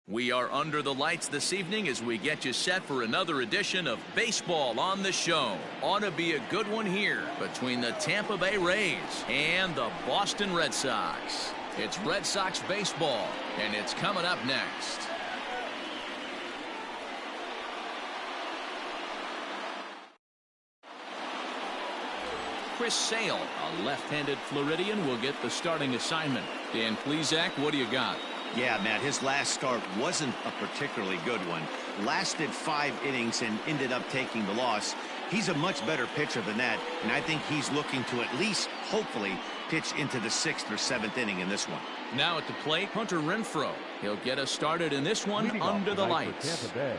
We are under the lights this evening as we get you set for another edition of Baseball on the Show. Ought to be a good one here between the Tampa Bay Rays and the Boston Red Sox. It's Red Sox baseball, and it's coming up next. Chris Sale, a left-handed Floridian, will get the starting assignment. Dan Plesac, what do you got? Yeah, Matt, his last start wasn't a particularly good one. Lasted 5 innings and ended up taking the loss. He's a much better pitcher than that, and I think he's looking to at least, hopefully, pitch into the 6th or 7th inning in this one. Now at the plate, Hunter Renfroe. He'll get us started in this one under the lights. Tampa Bay,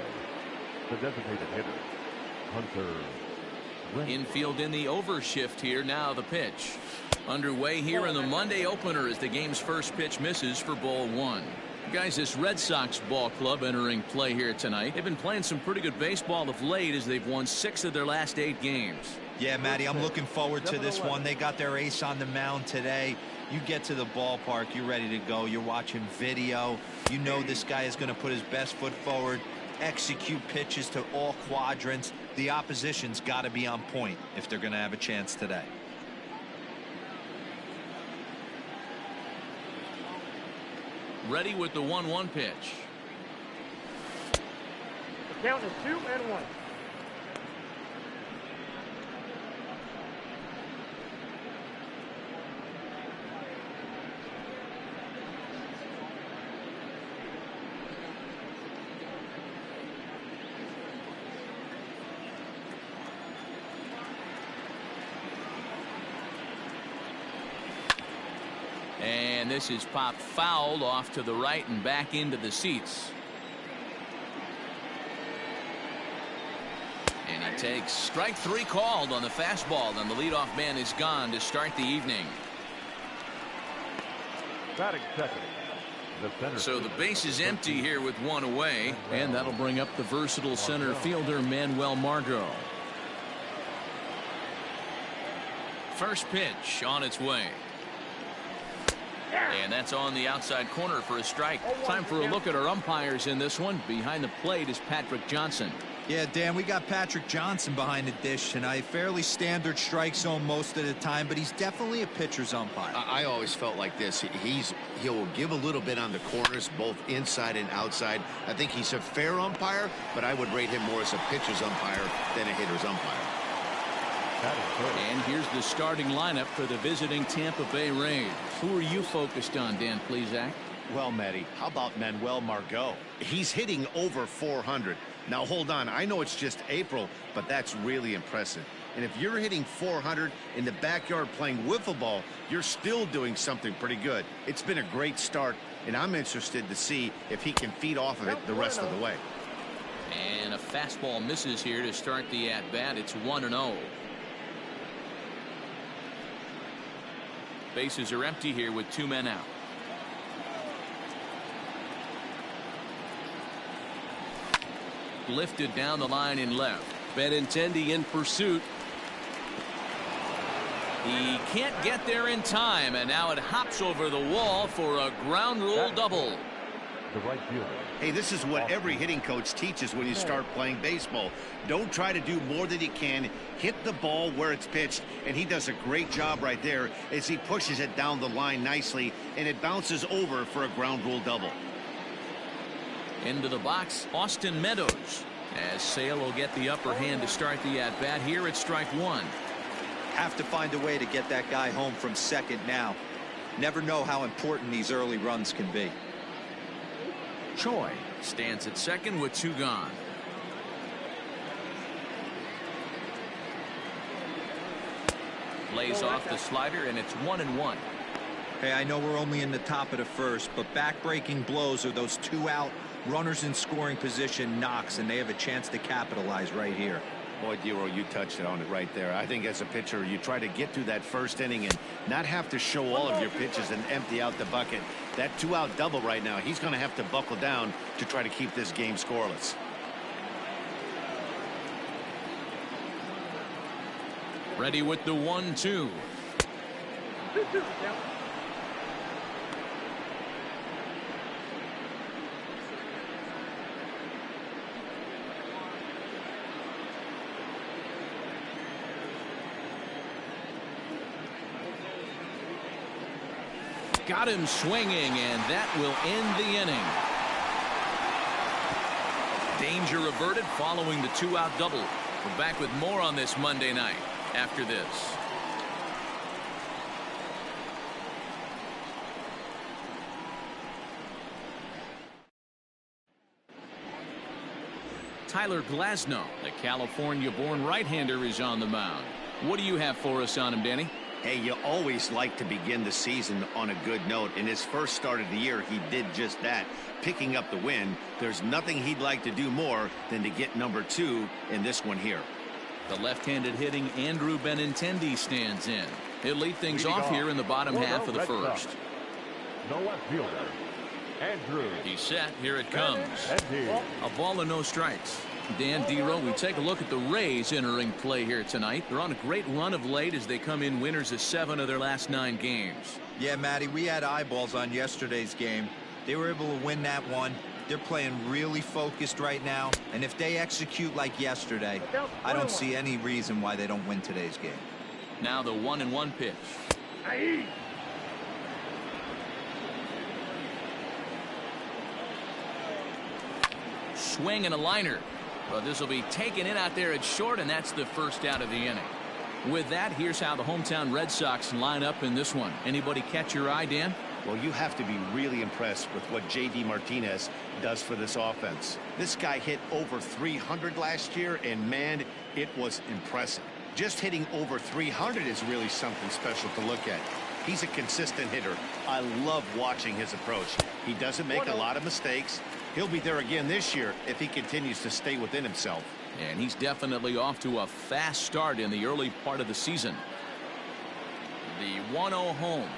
the designated hitter, Hunter Renfroe. Infield in the overshift here. Now the pitch. Underway here in the Monday opener as the game's first pitch misses for ball 1. Guys, this Red Sox ball club entering play here tonight. They've been playing some pretty good baseball of late as they've won 6 of their last 8 games. Yeah, Matty, I'm looking forward to this one. They got their ace on the mound today. You get to the ballpark, you're ready to go. You're watching video. You know this guy is going to put his best foot forward, execute pitches to all quadrants. The opposition's got to be on point if they're going to have a chance today. Ready with the 1-1 pitch. The count is 2-1. And this is popped foul off to the right and back into the seats. And he takes strike 3 called on the fastball, and the leadoff man is gone to start the evening. Batting second. So the base is empty here with 1 away, and that'll bring up the versatile center fielder Manuel Margot. First pitch on its way. And that's on the outside corner for a strike. Time for a look at our umpires in this one. Behind the plate is Patrick Johnson. Yeah, Dan, we got Patrick Johnson behind the dish, and a fairly standard strike zone most of the time, but he's definitely a pitcher's umpire. I always felt like this. He'll give a little bit on the corners, both inside and outside. I think he's a fair umpire, but I would rate him more as a pitcher's umpire than a hitter's umpire. And here's the starting lineup for the visiting Tampa Bay Rays. Who are you focused on, Dan Plesac? Well, Matty, how about Manuel Margot? He's hitting over 400. Now, hold on. I know it's just April, but that's really impressive. And if you're hitting 400 in the backyard playing wiffle ball, you're still doing something pretty good. It's been a great start, and I'm interested to see if he can feed off of it the rest of the way. And a fastball misses here to start the at-bat. It's 1-0. Bases are empty here with 2 men out. Lifted down the line in left. Benintendi in pursuit. He can't get there in time, and now it hops over the wall for a ground rule double. The right fielder. Hey, this is what every hitting coach teaches when you start playing baseball. Don't try to do more than you can. Hit the ball where it's pitched, and he does a great job right there as he pushes it down the line nicely, and it bounces over for a ground rule double. Into the box, Austin Meadows, as Sale will get the upper hand to start the at-bat here at strike 1. Have to find a way to get that guy home from second now. Never know how important these early runs can be. Choi stands at second with 2 gone. Lays off the slider, and it's 1-1. Hey, I know we're only in the top of the first, but back-breaking blows are those 2 out runners in scoring position knocks, and they have a chance to capitalize right here. Boy, Dero, you touched on it right there. I think as a pitcher, you try to get through that first inning and not have to show all of your pitches and empty out the bucket. That 2-out double right now, he's going to have to buckle down to try to keep this game scoreless. Ready with the 1-2. Got him swinging, and that will end the inning. Danger averted following the two-out double. We're back with more on this Monday night after this. Tyler Glasnow, the California-born right-hander, is on the mound. What do you have for us on him, Danny? Hey, you always like to begin the season on a good note. In his first start of the year, he did just that, picking up the win. There's nothing he'd like to do more than to get number 2 in this one here. The left-handed hitting Andrew Benintendi stands in. He'll lead things off here in the bottom half of the first. No left fielder, Andrew. He's set. Here it comes. A ball and no strikes. Dan Dero, we take a look at the Rays entering play here tonight. They're on a great run of late as they come in winners of 7 of their last 9 games. Yeah, Matty, we had eyeballs on yesterday's game. They were able to win that one. They're playing really focused right now, and if they execute like yesterday, I don't see any reason why they don't win today's game. Now the 1-1 pitch. Swing and a liner. But this will be taken in out there at short, and that's the first out of the inning. With that, here's how the hometown Red Sox line up in this one. Anybody catch your eye, Dan? Well, you have to be really impressed with what J.D. Martinez does for this offense. This guy hit over 300 last year, and man, it was impressive. Just hitting over 300 is really something special to look at. He's a consistent hitter. I love watching his approach. He doesn't make a lot of mistakes. He'll be there again this year if he continues to stay within himself. And he's definitely off to a fast start in the early part of the season. The 1-0 home.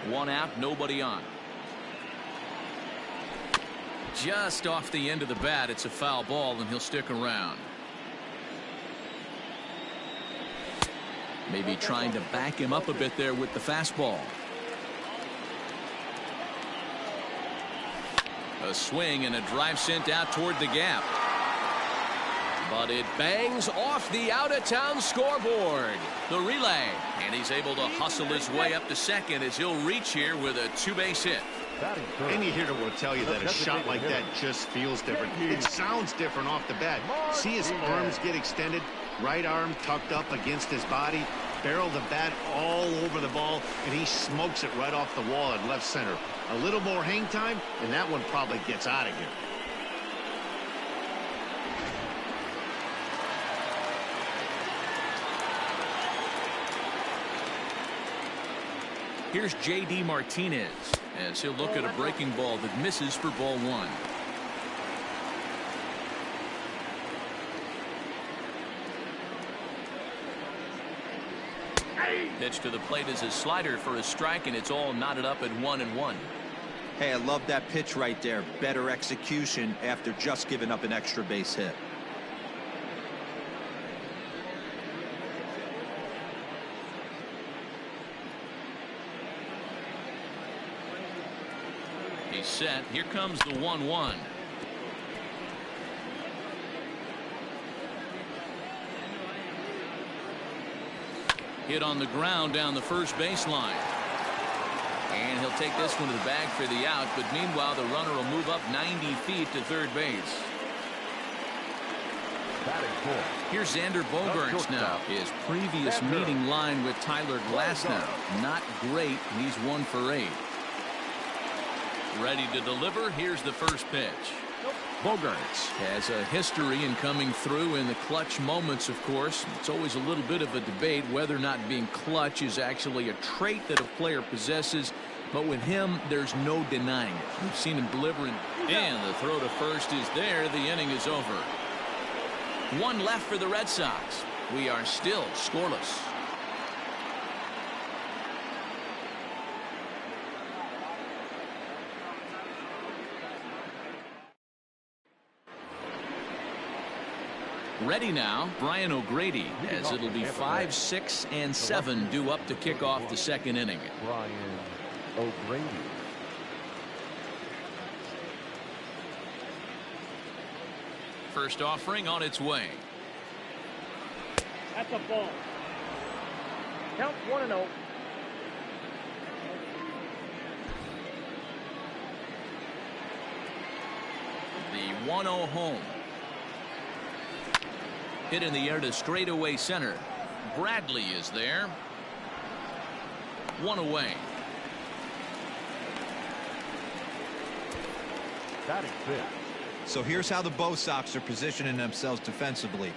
1 out, nobody on. Just off the end of the bat, it's a foul ball, and he'll stick around. Maybe trying to back him up a bit there with the fastball. A swing and a drive sent out toward the gap. But it bangs off the out-of-town scoreboard. The relay. And he's able to hustle his way up to second as he'll reach here with a 2-base hit. Any hitter will tell you that a shot like that just feels different. It sounds different off the bat. See his arms get extended, right arm tucked up against his body, barrel the bat all over the ball, and he smokes it right off the wall at left center. A little more hang time, and that one probably gets out of here. Here's J.D. Martinez as he'll look at a breaking ball that misses for ball 1. Pitch to the plate is a slider for a strike, and it's all knotted up at 1-1. Hey, I love that pitch right there. Better execution after just giving up an extra base hit. He's set. Here comes the 1-1. Hit on the ground down the first baseline. And he'll take this one to the bag for the out, but meanwhile the runner will move up 90 feet to third base. Here's Xander Bogaerts now. His previous meeting line with Tyler Glasnow. Not great. He's 1 for 8. Ready to deliver. Here's the first pitch. Bogaerts has a history in coming through in the clutch moments, of course. It's always a little bit of a debate whether or not being clutch is actually a trait that a player possesses. But with him, there's no denying it. We've seen him delivering. And the throw to first is there. The inning is over. 1 left for the Red Sox. We are still scoreless. Ready now, Brian O'Grady, as it'll be 5, 6, and 7 due up to kick off the second inning. Brian O'Grady. First offering on its way. That's a ball. Count 1-0. 1-0 home. Hit in the air to straightaway center. Bradley is there. 1 away. Batting fifth. So here's how the Bo Sox are positioning themselves defensively.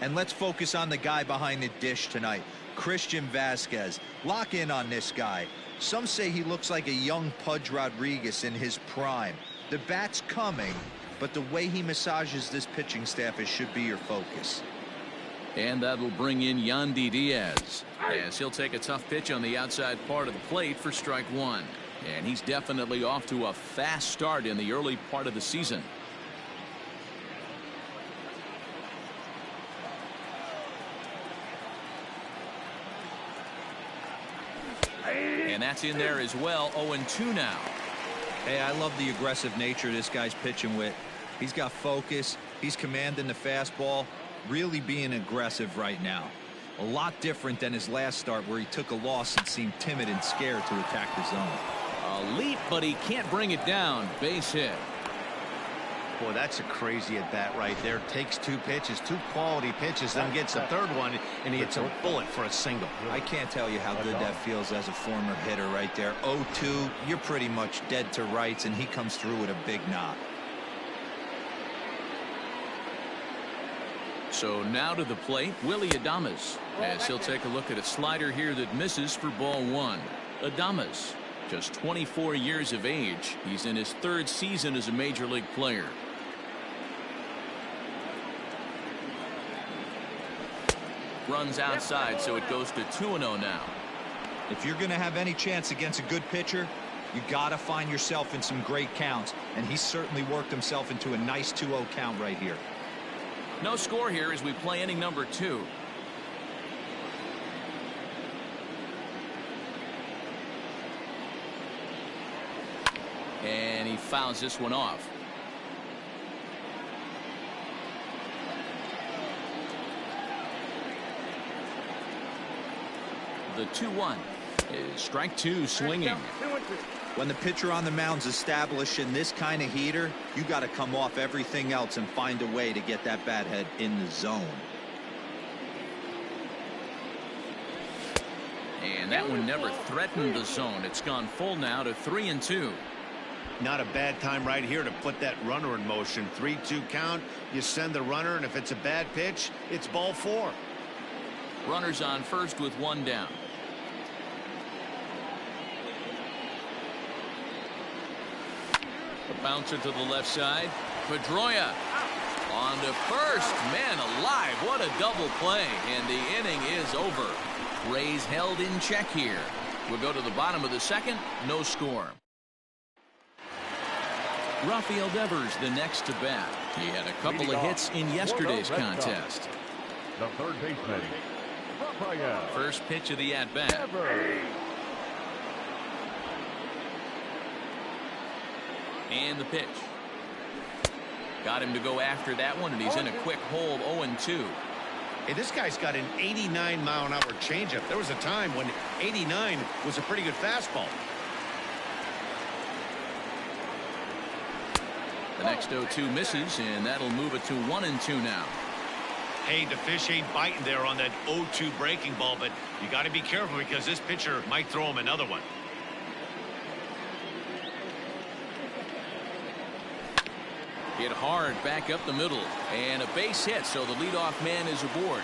And let's focus on the guy behind the dish tonight, Christian Vasquez. Lock in on this guy. Some say he looks like a young Pudge Rodriguez in his prime. The bat's coming, but the way he massages this pitching staff, it should be your focus. And that will bring in Yandy Diaz, as he'll take a tough pitch on the outside part of the plate for strike one. And he's definitely off to a fast start in the early part of the season. And that's in there as well. 0-2 now. Hey, I love the aggressive nature this guy's pitching with. He's got focus. He's commanding the fastball. Really being aggressive right now. A lot different than his last start where he took a loss and seemed timid and scared to attack the zone. A leap, but he can't bring it down. Base hit. Boy, that's a crazy at bat right there. Takes 2 pitches, 2 quality pitches, then gets a 3rd one, and he hits a bullet for a single. I can't tell you how good that feels as a former hitter right there. 0-2, you're pretty much dead to rights, and he comes through with a big knock. So now to the plate, Willie Adames, as he'll take a look at a slider here that misses for ball 1. Adames, just 24 years of age. He's in his 3rd season as a major league player. Runs outside, so it goes to 2-0 now. If you're going to have any chance against a good pitcher, you got to find yourself in some great counts, and he certainly worked himself into a nice 2-0 count right here. No score here as we play inning number 2. And he fouls this one off. The 2-1 is strike 2 swinging. When the pitcher on the mound's establishing this kind of heater, you got to come off everything else and find a way to get that bat head in the zone. And that one never threatened the zone. It's gone full now to 3-2. Not a bad time right here to put that runner in motion. 3-2 count. You send the runner, and if it's a bad pitch, it's ball 4. Runners on first with 1 down. A bouncer to the left side. Pedroia on to first. Man alive, what a double play. And the inning is over. Rays held in check here. We'll go to the bottom of the 2nd. No score. Rafael Devers the next to bat. He had a couple of hits in yesterday's contest. The 3rd baseman, Rafael. First pitch of the at-bat. And the pitch. Got him to go after that one, and he's in a quick hold. 0-2. Hey, this guy's got an 89-mile-an-hour changeup. There was a time when 89 was a pretty good fastball. The next 0-2 misses, and that'll move it to 1-2 now. Hey, the fish ain't biting there on that 0-2 breaking ball, but you got to be careful because this pitcher might throw him another one. Hit hard back up the middle, and a base hit, so the leadoff man is aboard.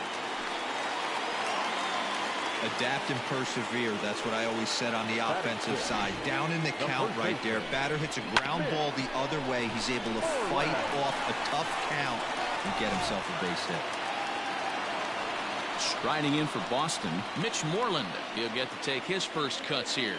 Adapt and persevere. That's what I always said on the offensive side. Down in the count right there. Batter hits a ground ball the other way. He's able to fight off a tough count and get himself a base hit. Striding in for Boston, Mitch Moreland. He'll get to take his first cuts here.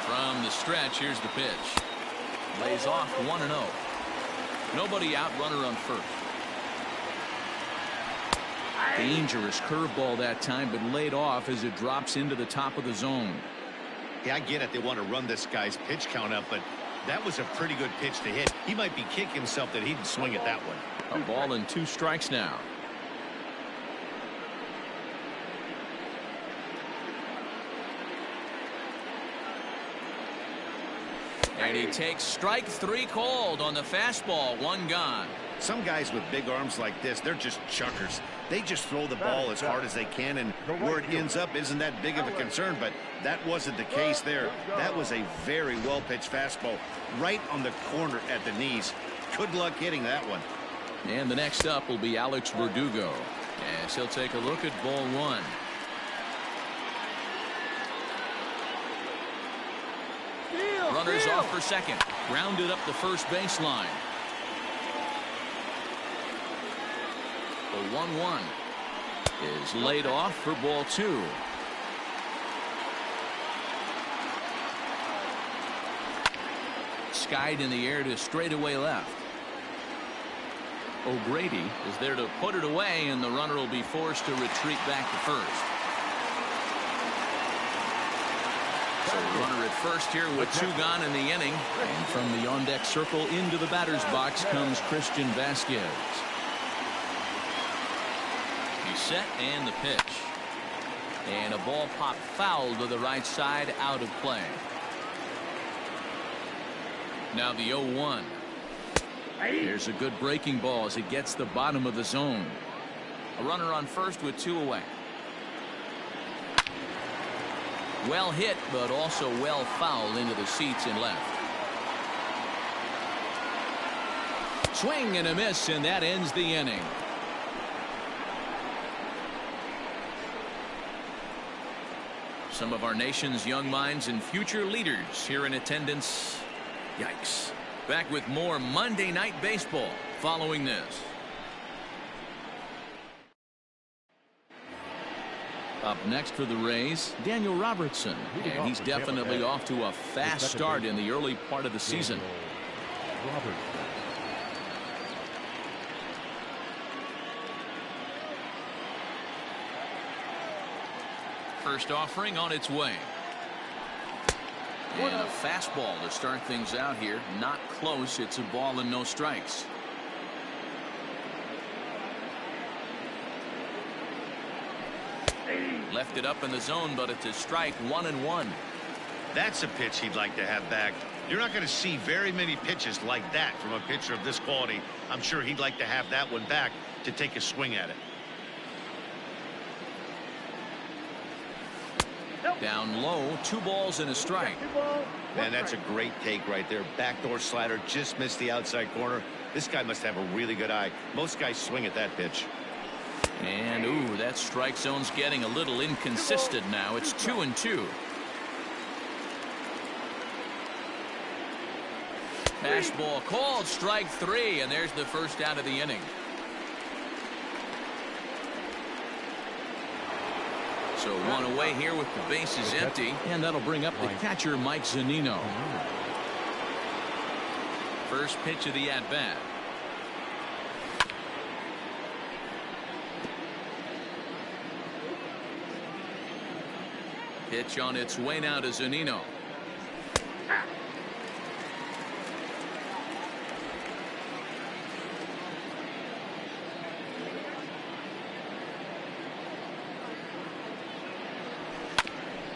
From the stretch, here's the pitch. Lays off 1-0. Nobody out, runner on first. Dangerous curveball that time, but laid off as it drops into the top of the zone. Yeah, I get it. They want to run this guy's pitch count up, but that was a pretty good pitch to hit. He might be kicking himself that he didn't swing at that one. A ball and 2 strikes now. And he takes strike 3 called on the fastball. 1 gone. Some guys with big arms like this, they're just chuckers. They just throw the ball as hard as they can, and where it ends up isn't that big of a concern, but that wasn't the case there. That was a very well-pitched fastball right on the corner at the knees. Good luck hitting that one. And the next up will be Alex Verdugo, as he'll take a look at ball 1. Runners off for second. Grounded up the first baseline. The 1-1 is laid off for ball 2. Skied in the air to straightaway left. O'Grady is there to put it away, and the runner will be forced to retreat back to first. So runner at first here with 2 gone in the inning. And from the on-deck circle into the batter's box comes Christian Vasquez. He's set and the pitch. And a ball popped foul to the right side, out of play. Now the 0-1. Here's a good breaking ball as it gets the bottom of the zone. A runner on first with 2 away. Well hit, but also well fouled into the seats and left. Swing and a miss, and that ends the inning. Some of our nation's young minds and future leaders here in attendance. Yikes. Back with more Monday Night Baseball following this. Up next for the Rays, Daniel Robertson. And he's definitely off to a fast start in the early part of the season. First offering on its way. And a fastball to start things out here. Not close. It's a ball and no strikes. Left it up in the zone, but it's a strike. 1-1. That's a pitch he'd like to have back. You're not going to see very many pitches like that from a pitcher of this quality. I'm sure he'd like to have that one back to take a swing at it. Down low, 2 balls and a strike. Man, that's a great take right there. Backdoor slider just missed the outside corner. This guy must have a really good eye. Most guys swing at that pitch. And ooh, that strike zone's getting a little inconsistent now. It's 2-2. Fastball called, strike 3, and there's the first out of the inning. So 1 away here with the bases empty, and that'll bring up the catcher Mike Zunino. First pitch of the at-bat. Pitch on its way now to Zunino.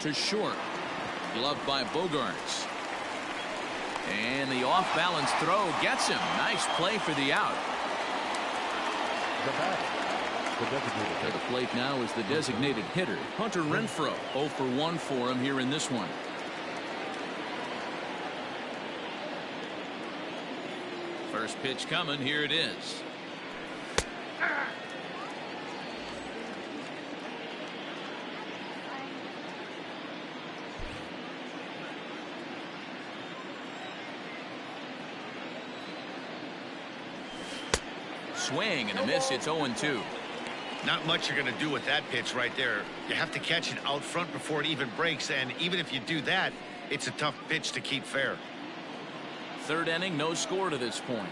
To short. Gloved by Bogarts. And the off-balance throw gets him. Nice play for the out. To the plate now is the designated hitter, Hunter Renfroe. 0 for 1 for him here in this one. First pitch coming. Here it is. Swing and a miss. It's 0-2. Not much you're going to do with that pitch right there. You have to catch it out front before it even breaks, and even if you do that, it's a tough pitch to keep fair. Third inning, no score to this point.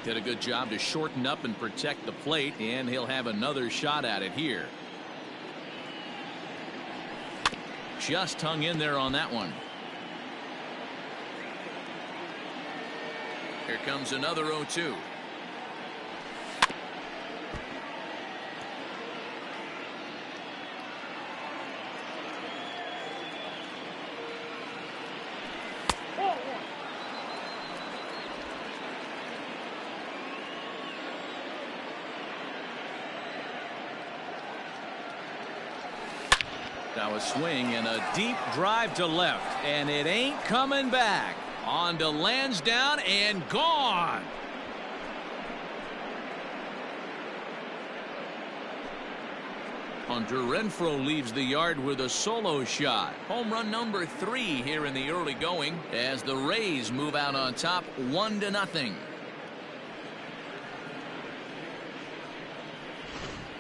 Did a good job to shorten up and protect the plate, and he'll have another shot at it here. Just hung in there on that one. Here comes another 0-2. Now a swing and a deep drive to left, and it ain't coming back. On to Lansdowne and gone. Hunter Renfroe leaves the yard with a solo shot. Home run number 3 here in the early going as the Rays move out on top 1-0.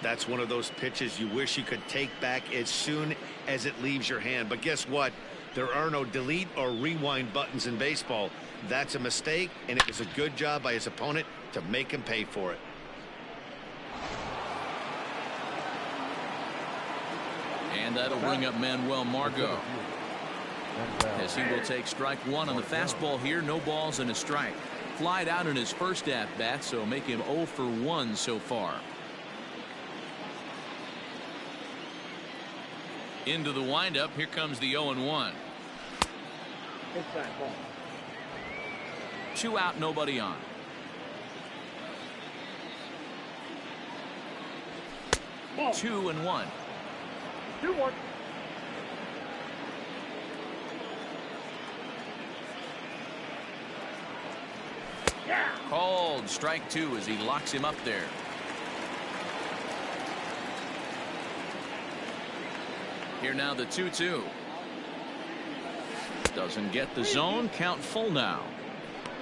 That's one of those pitches you wish you could take back as soon as it leaves your hand. But guess what? There are no delete or rewind buttons in baseball. That's a mistake, and it was a good job by his opponent to make him pay for it. And that'll bring up Manuel Margot, as he will take strike 1 on the fastball here. No balls and a strike. Flied out in his first at bat, so make him 0 for 1 so far. Into the windup. Here comes the 0-1. 2 out, nobody on. Ball. 2-1. 2-1. Yeah. Called strike 2 as he locks him up there. Here now the 2-2. Doesn't get the zone. Count full now.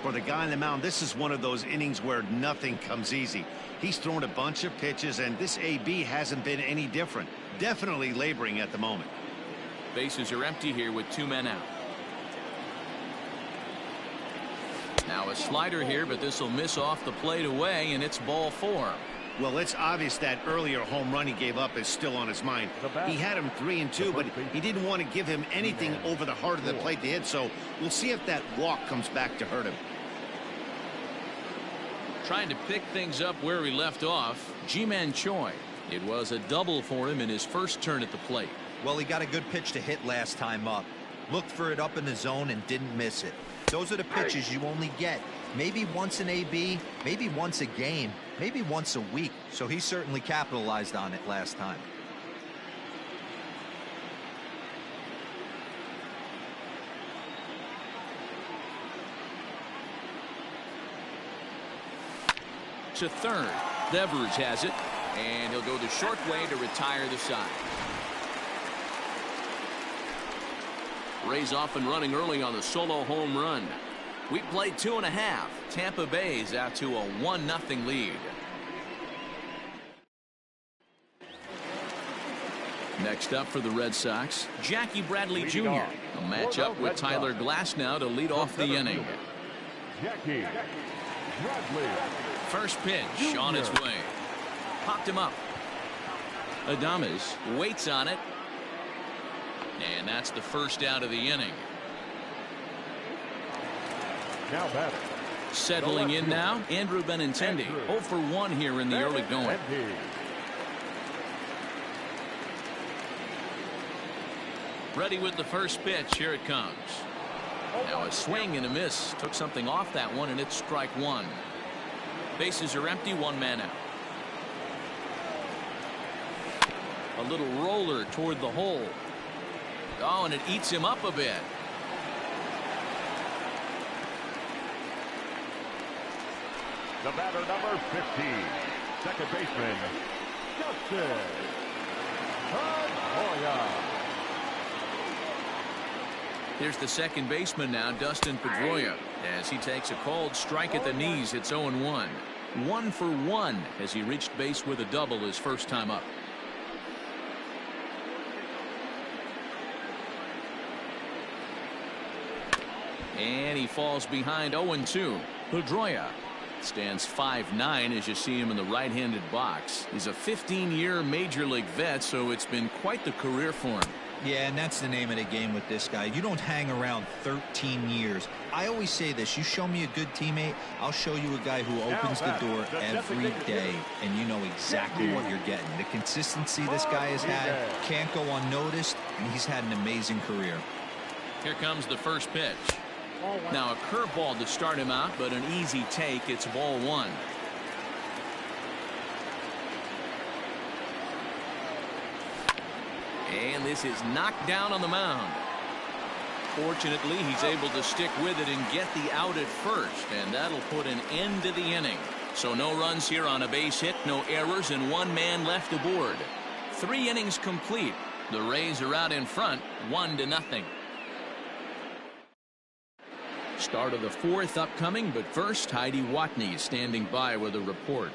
For the guy on the mound, this is one of those innings where nothing comes easy. He's thrown a bunch of pitches, and this AB hasn't been any different. Definitely laboring at the moment. Bases are empty here with 2 men out. Now a slider here, but this will miss off the plate away, and it's ball 4. Well, it's obvious that earlier home run he gave up is still on his mind. He had him 3-2, but he didn't want to give him anything over the heart of the plate to hit, so we'll see if that walk comes back to hurt him. Trying to pick things up where he left off, Ji-Man Choi. It was a double for him in his first turn at the plate. Well, he got a good pitch to hit last time up. Looked for it up in the zone and didn't miss it. Those are the pitches you only get maybe once an AB, maybe once a game, maybe once a week. So he certainly capitalized on it last time. To third. Devers has it, and he'll go the short way to retire the side. Rays off and running early on the solo home run. We played 2.5. Tampa Bay's out to a 1-0 lead. Next up for the Red Sox, Jackie Bradley Jr. A matchup with Tyler Glasnow to lead off the inning. Jackie Bradley. First pitch on its way. Popped him up. Adames waits on it. And that's the first out of the inning. Now batting. Settling in now, Andrew Benintendi. 0 for 1 here in the early going. Ready with the first pitch. Here it comes. Now a swing and a miss. Took something off that one, and it's strike 1. Bases are empty, 1 man out. A little roller toward the hole. Oh, and it eats him up a bit. The batter, number 15, second baseman, Dustin Pedroia. Here's the second baseman now, Dustin Pedroia, as he takes a called strike at the knees. It's 0-1. 1 for 1 as he reached base with a double his first time up. And he falls behind 0-2. Pedroia stands 5'9" as you see him in the right-handed box. He's a 15-year major league vet, so it's been quite the career for him. Yeah, and that's the name of the game with this guy. You don't hang around 13 years. I always say this, you show me a good teammate, I'll show you a guy who opens the door every day, and you know exactly what you're getting. The consistency this guy has had can't go unnoticed, and he's had an amazing career. Here comes the first pitch. Now a curveball to start him out, but an easy take. It's ball 1. And this is knocked down on the mound. Fortunately, he's able to stick with it and get the out at first, and that'll put an end to the inning. So no runs here on a base hit, no errors, and one man left aboard. 3 innings complete. The Rays are out in front, 1-0. Start of the 4th upcoming, but first, Heidi Watney standing by with a report.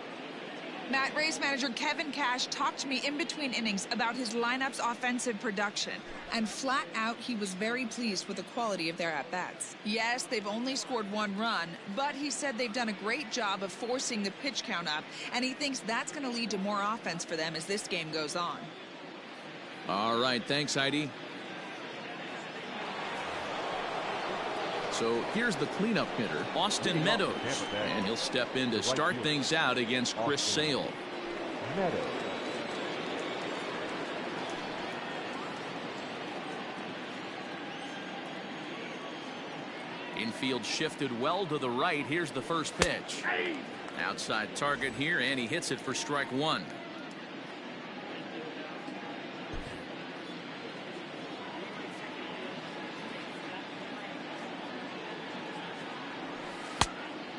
Matt, Rays manager Kevin Cash talked to me in between innings about his lineup's offensive production. And flat out, he was very pleased with the quality of their at-bats. Yes, they've only scored 1 run, but he said they've done a great job of forcing the pitch count up, and he thinks that's going to lead to more offense for them as this game goes on. All right, thanks, Heidi. So here's the cleanup hitter, Austin Meadows, and he'll step in to start things out against Chris Sale. Infield shifted well to the right. Here's the first pitch. Outside target here, and he hits it for strike 1.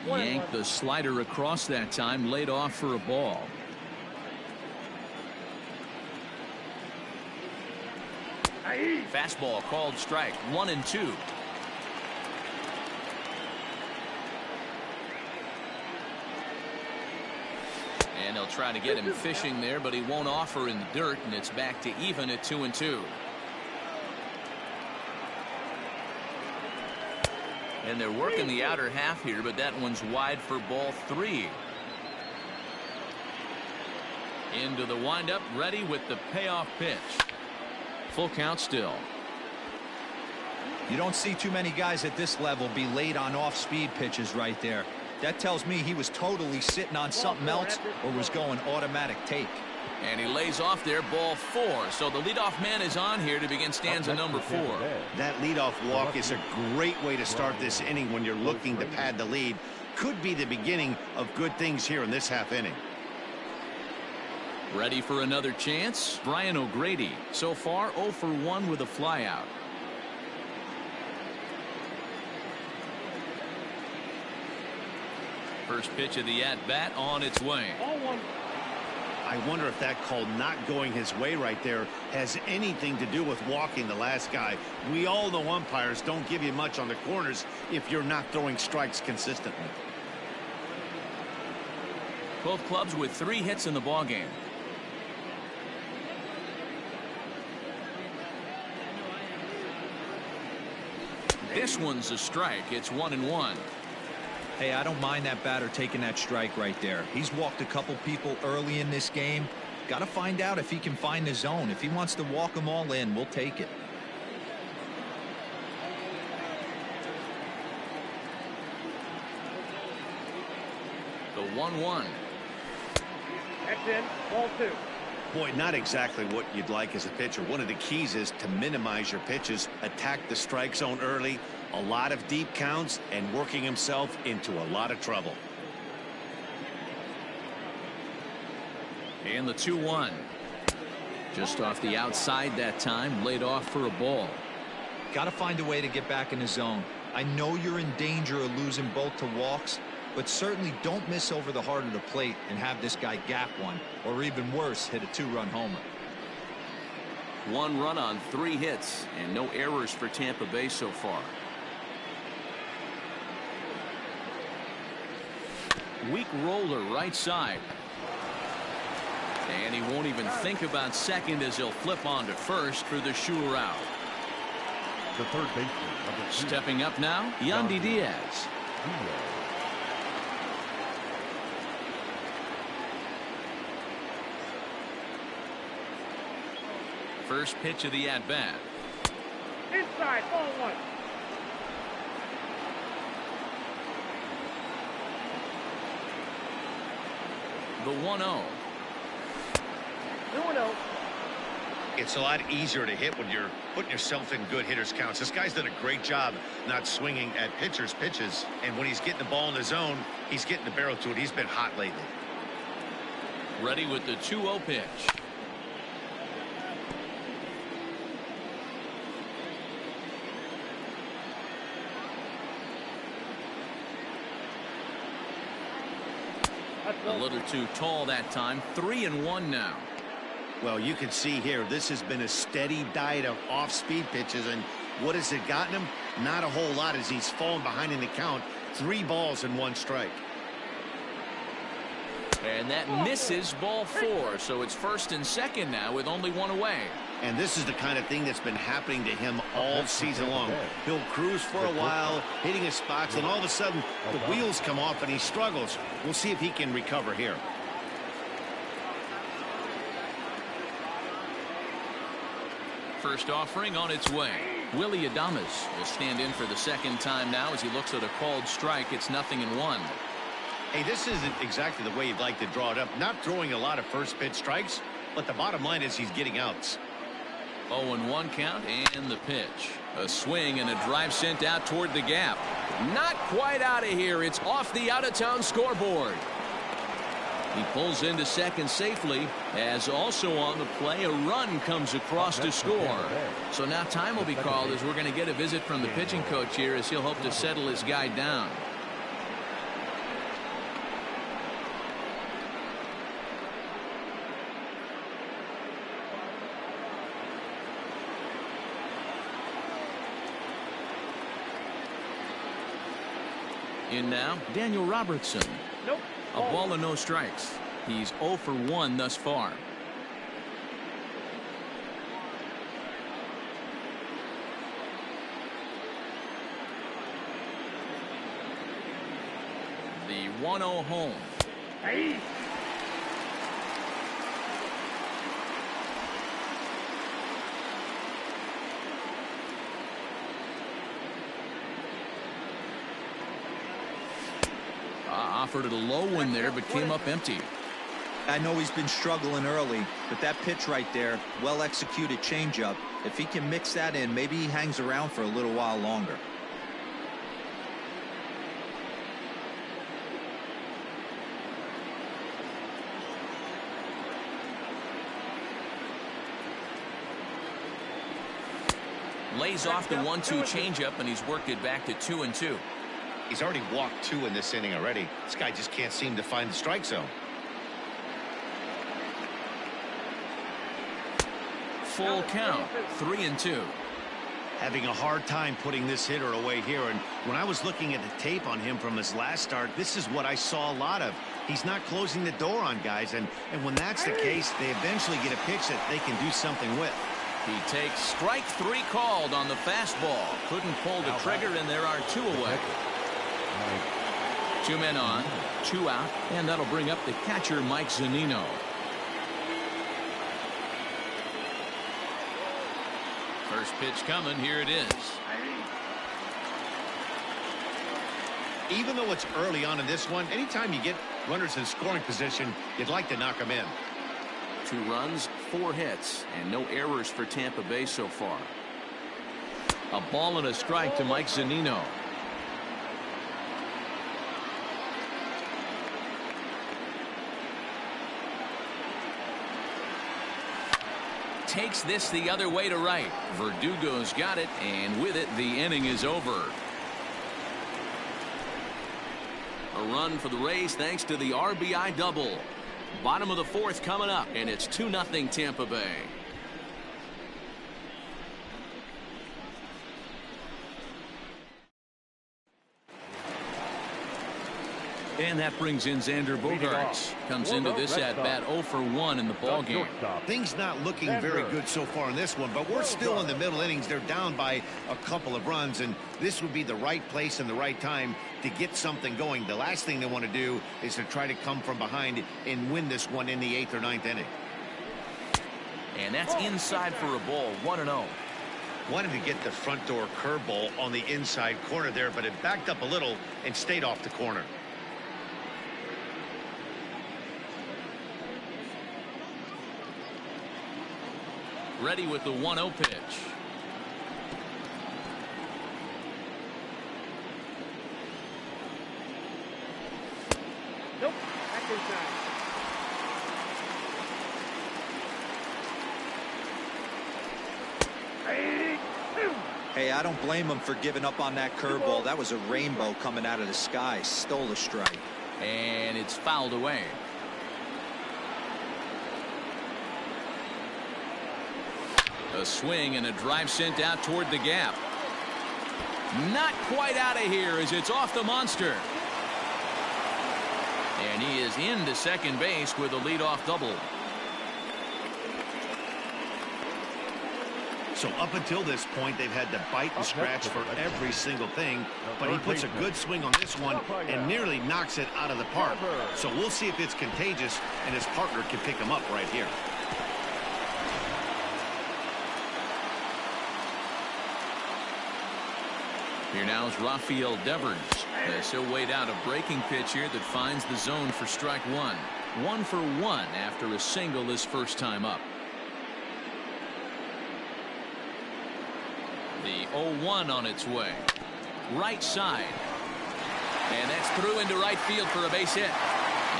Yanked the slider across that time, laid off for a ball. Fastball called strike, 1-2. And they'll try to get him fishing there, but he won't offer in the dirt, and it's back to even at 2-2. And they're working the outer half here, but that one's wide for ball 3. Into the windup, ready with the payoff pitch. Full count still. You don't see too many guys at this level be late on off-speed pitches right there. That tells me he was totally sitting on something else or was going automatic take. And he lays off there, ball 4. So the leadoff man is on here to begin stanza number 4. That leadoff walk is a great way to start this inning when you're looking to pad the lead. Could be the beginning of good things here in this half inning. Ready for another chance? Brian O'Grady. So far 0 for 1 with a flyout. First pitch of the at-bat on its way. I wonder if that call not going his way right there has anything to do with walking the last guy. We all know umpires don't give you much on the corners if you're not throwing strikes consistently. Both clubs with 3 hits in the ballgame. This one's a strike. It's 1-1. Hey, I don't mind that batter taking that strike right there. He's walked a couple people early in this game. Got to find out if he can find the zone. If he wants to walk them all in, we'll take it. The 1-1. That's in, ball 2. Boy, not exactly what you'd like as a pitcher. One of the keys is to minimize your pitches, attack the strike zone early, a lot of deep counts, and working himself into a lot of trouble. And the 2-1. Just off the outside that time, laid off for a ball. Got to find a way to get back in the zone. I know you're in danger of losing both to walks, but certainly don't miss over the heart of the plate and have this guy gap one, or even worse, hit a 2-run homer. 1 run on 3 hits, and no errors for Tampa Bay so far. Weak roller right side. And he won't even think about second as he'll flip on to first for the sure out. The third baseman. Stepping up now, Yandy Diaz. First pitch of the at-bat. Inside, ball 1. The 1-0. 2-0. It's a lot easier to hit when you're putting yourself in good hitters counts. This guy's done a great job not swinging at pitchers' pitches, and when he's getting the ball in the zone, he's getting the barrel to it. He's been hot lately. Ready with the 2-0 pitch. A little too tall that time. 3-1 now. Well, you can see here, this has been a steady diet of off-speed pitches, and what has it gotten him? Not a whole lot as he's fallen behind in the count. 3 balls and 1 strike. And that misses ball 4, so it's 1st and 2nd now with only 1 away. And this is the kind of thing that's been happening to him all season long. He'll cruise for a while, hitting his spots, and all of a sudden the wheels come off and he struggles. We'll see if he can recover here. First offering on its way. Willie Adames will stand in for the 2nd time now as he looks at a called strike. It's 0-1. Hey, this isn't exactly the way you'd like to draw it up. Not throwing a lot of first pitch strikes, but the bottom line is he's getting outs. 0-1 count and the pitch. A swing and a drive sent out toward the gap. Not quite out of here. It's off the out-of-town scoreboard. He pulls into 2nd safely, as also on the play a run comes across to score. So now time will be called as we're going to get a visit from the pitching coach here as he'll hope to settle his guy down. In now, Daniel Robertson. Nope. A ball and no strikes. He's 0 for 1 thus far. The 1-0 home. Hey. Offered it a low one there, but came up empty. I know he's been struggling early, but that pitch right there, well executed changeup. If he can mix that in, maybe he hangs around for a little while longer. Lays off the 1-2 changeup, and he's worked it back to 2-2. He's already walked 2 in this inning already. This guy just can't seem to find the strike zone. Full count, 3-2. Having a hard time putting this hitter away here, and when I was looking at the tape on him from his last start, this is what I saw a lot of. He's not closing the door on guys, and when that's the case, they eventually get a pitch that they can do something with. He takes strike 3 called on the fastball. Couldn't pull the trigger, and there are 2 away. 2 men on, 2 out, and that'll bring up the catcher, Mike Zunino. First pitch coming. Here it is. Even though it's early on in this one, anytime you get runners in scoring position, you'd like to knock them in. 2 runs, 4 hits, and no errors for Tampa Bay so far. A ball and a strike to Mike Zunino. Takes this the other way to right. Verdugo's got it, and with it, the inning is over. A run for the Rays thanks to the RBI double. Bottom of the 4th coming up, and it's 2-0 Tampa Bay. And that brings in Xander Bogaerts. Comes into this at-bat 0 for 1 in the ballgame. Things not looking very good so far in this one, but we're still in the middle innings. They're down by a couple of runs, and this would be the right place and the right time to get something going. The last thing they want to do is to try to come from behind and win this one in the 8th or 9th inning. And that's inside for a ball, 1-0. Wanted to get the front door curveball on the inside corner there, but it backed up a little and stayed off the corner. Ready with the 1-0 pitch. Nope. Back inside. Hey, I don't blame him for giving up on that curveball. That was a rainbow coming out of the sky. Stole a strike. And it's fouled away. A swing and a drive sent out toward the gap. Not quite out of here as it's off the monster. And he is into second base with a leadoff double. So up until this point, they've had to bite and scratch for every single thing, but he puts a good swing on this one and nearly knocks it out of the park. So we'll see if it's contagious and his partner can pick him up right here. Here now is Rafael Devers. As he'll wait out a breaking pitch here that finds the zone for strike one. 1 for 1 after a single his first time up. The 0-1 on its way. Right side. And that's through into right field for a base hit.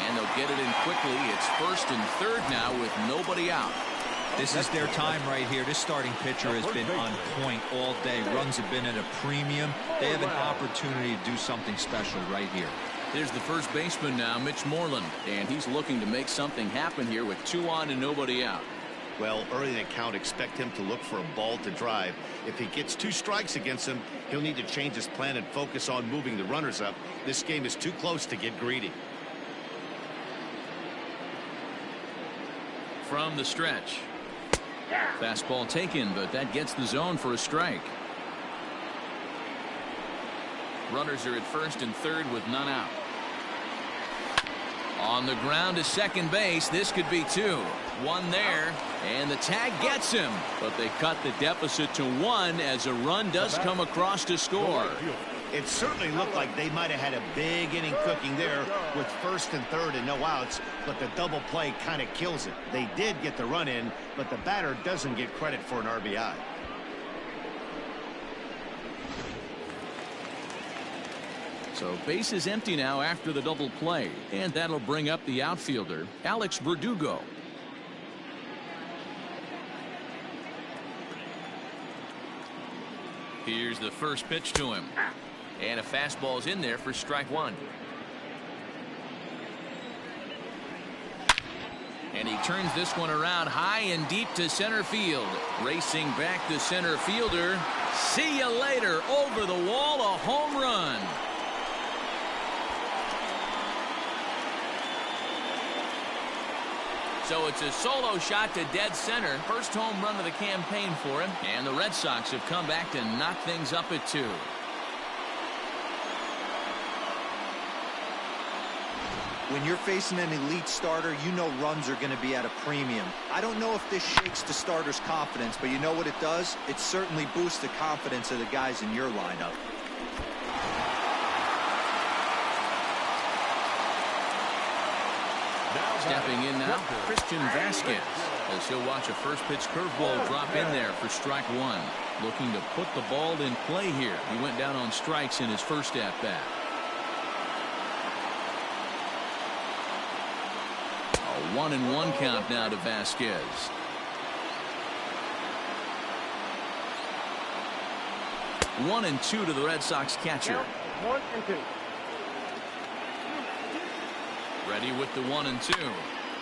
And they'll get it in quickly. It's first and third now with nobody out. This is their time right here. This starting pitcher has been on point all day. Runs have been at a premium. They have an opportunity to do something special right here. Here's the first baseman now, Mitch Moreland. And he's looking to make something happen here with 2 on and nobody out. Well, early in the count, expect him to look for a ball to drive. If he gets 2 strikes against him, he'll need to change his plan and focus on moving the runners up. This game is too close to get greedy. From the stretch. Fastball taken, but that gets the zone for a strike. Runners are at first and third with none out. On the ground to second base. This could be 2. 1 there, and the tag gets him, but they cut the deficit to 1 as a run does come across to score. It certainly looked like they might have had a big inning cooking there with first and third and no outs, but the double play kind of kills it. They did get the run in, but the batter doesn't get credit for an RBI. So base is empty now after the double play, and that'll bring up the outfielder, Alex Verdugo. Here's the first pitch to him. And a fastball's in there for strike 1. And he turns this one around high and deep to center field. Racing back the center fielder. See you later. Over the wall, a home run. So it's a solo shot to dead center. First home run of the campaign for him. And the Red Sox have come back to knock things up at 2. When you're facing an elite starter, you know runs are going to be at a premium. I don't know if this shakes the starter's confidence, but you know what it does? It certainly boosts the confidence of the guys in your lineup. Stepping in now, Christian Vasquez, as he'll watch a first pitch curveball drop in there for strike 1. Looking to put the ball in play here. He went down on strikes in his first at bat. A 1-1 count now to Vasquez. One and 2 to the Red Sox catcher. 1 and 2. Ready with the 1 and 2.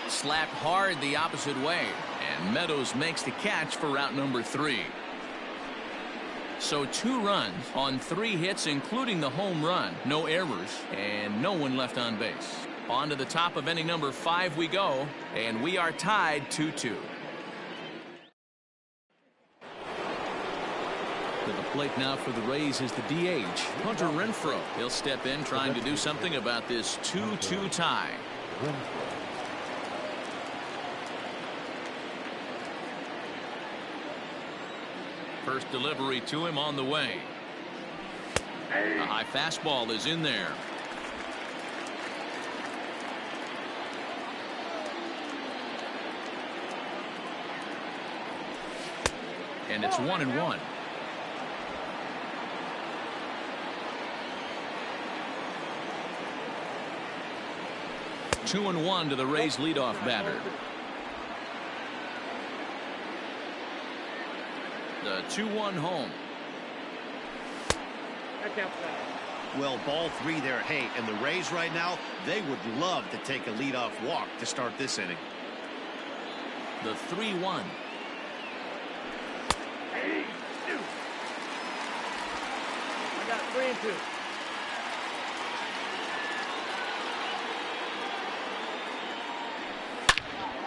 Slapped hard the opposite way. And Meadows makes the catch for route number 3. So 2 runs on 3 hits, including the home run. No errors and no one left on base. On to the top of inning number 5 we go, and we are tied 2-2. To the plate now for the Rays is the DH, Hunter Renfroe. He'll step in trying to do something about this 2-2 tie. First delivery to him on the way. A high fastball is in there. And it's 1-1. Two and 1 to the Rays leadoff batter. The 2-1 home. That's outside. Well, ball 3 there. Hey, and the Rays right now, they would love to take a leadoff walk to start this inning. The 3-1. Hey, two. I got 3 and 2.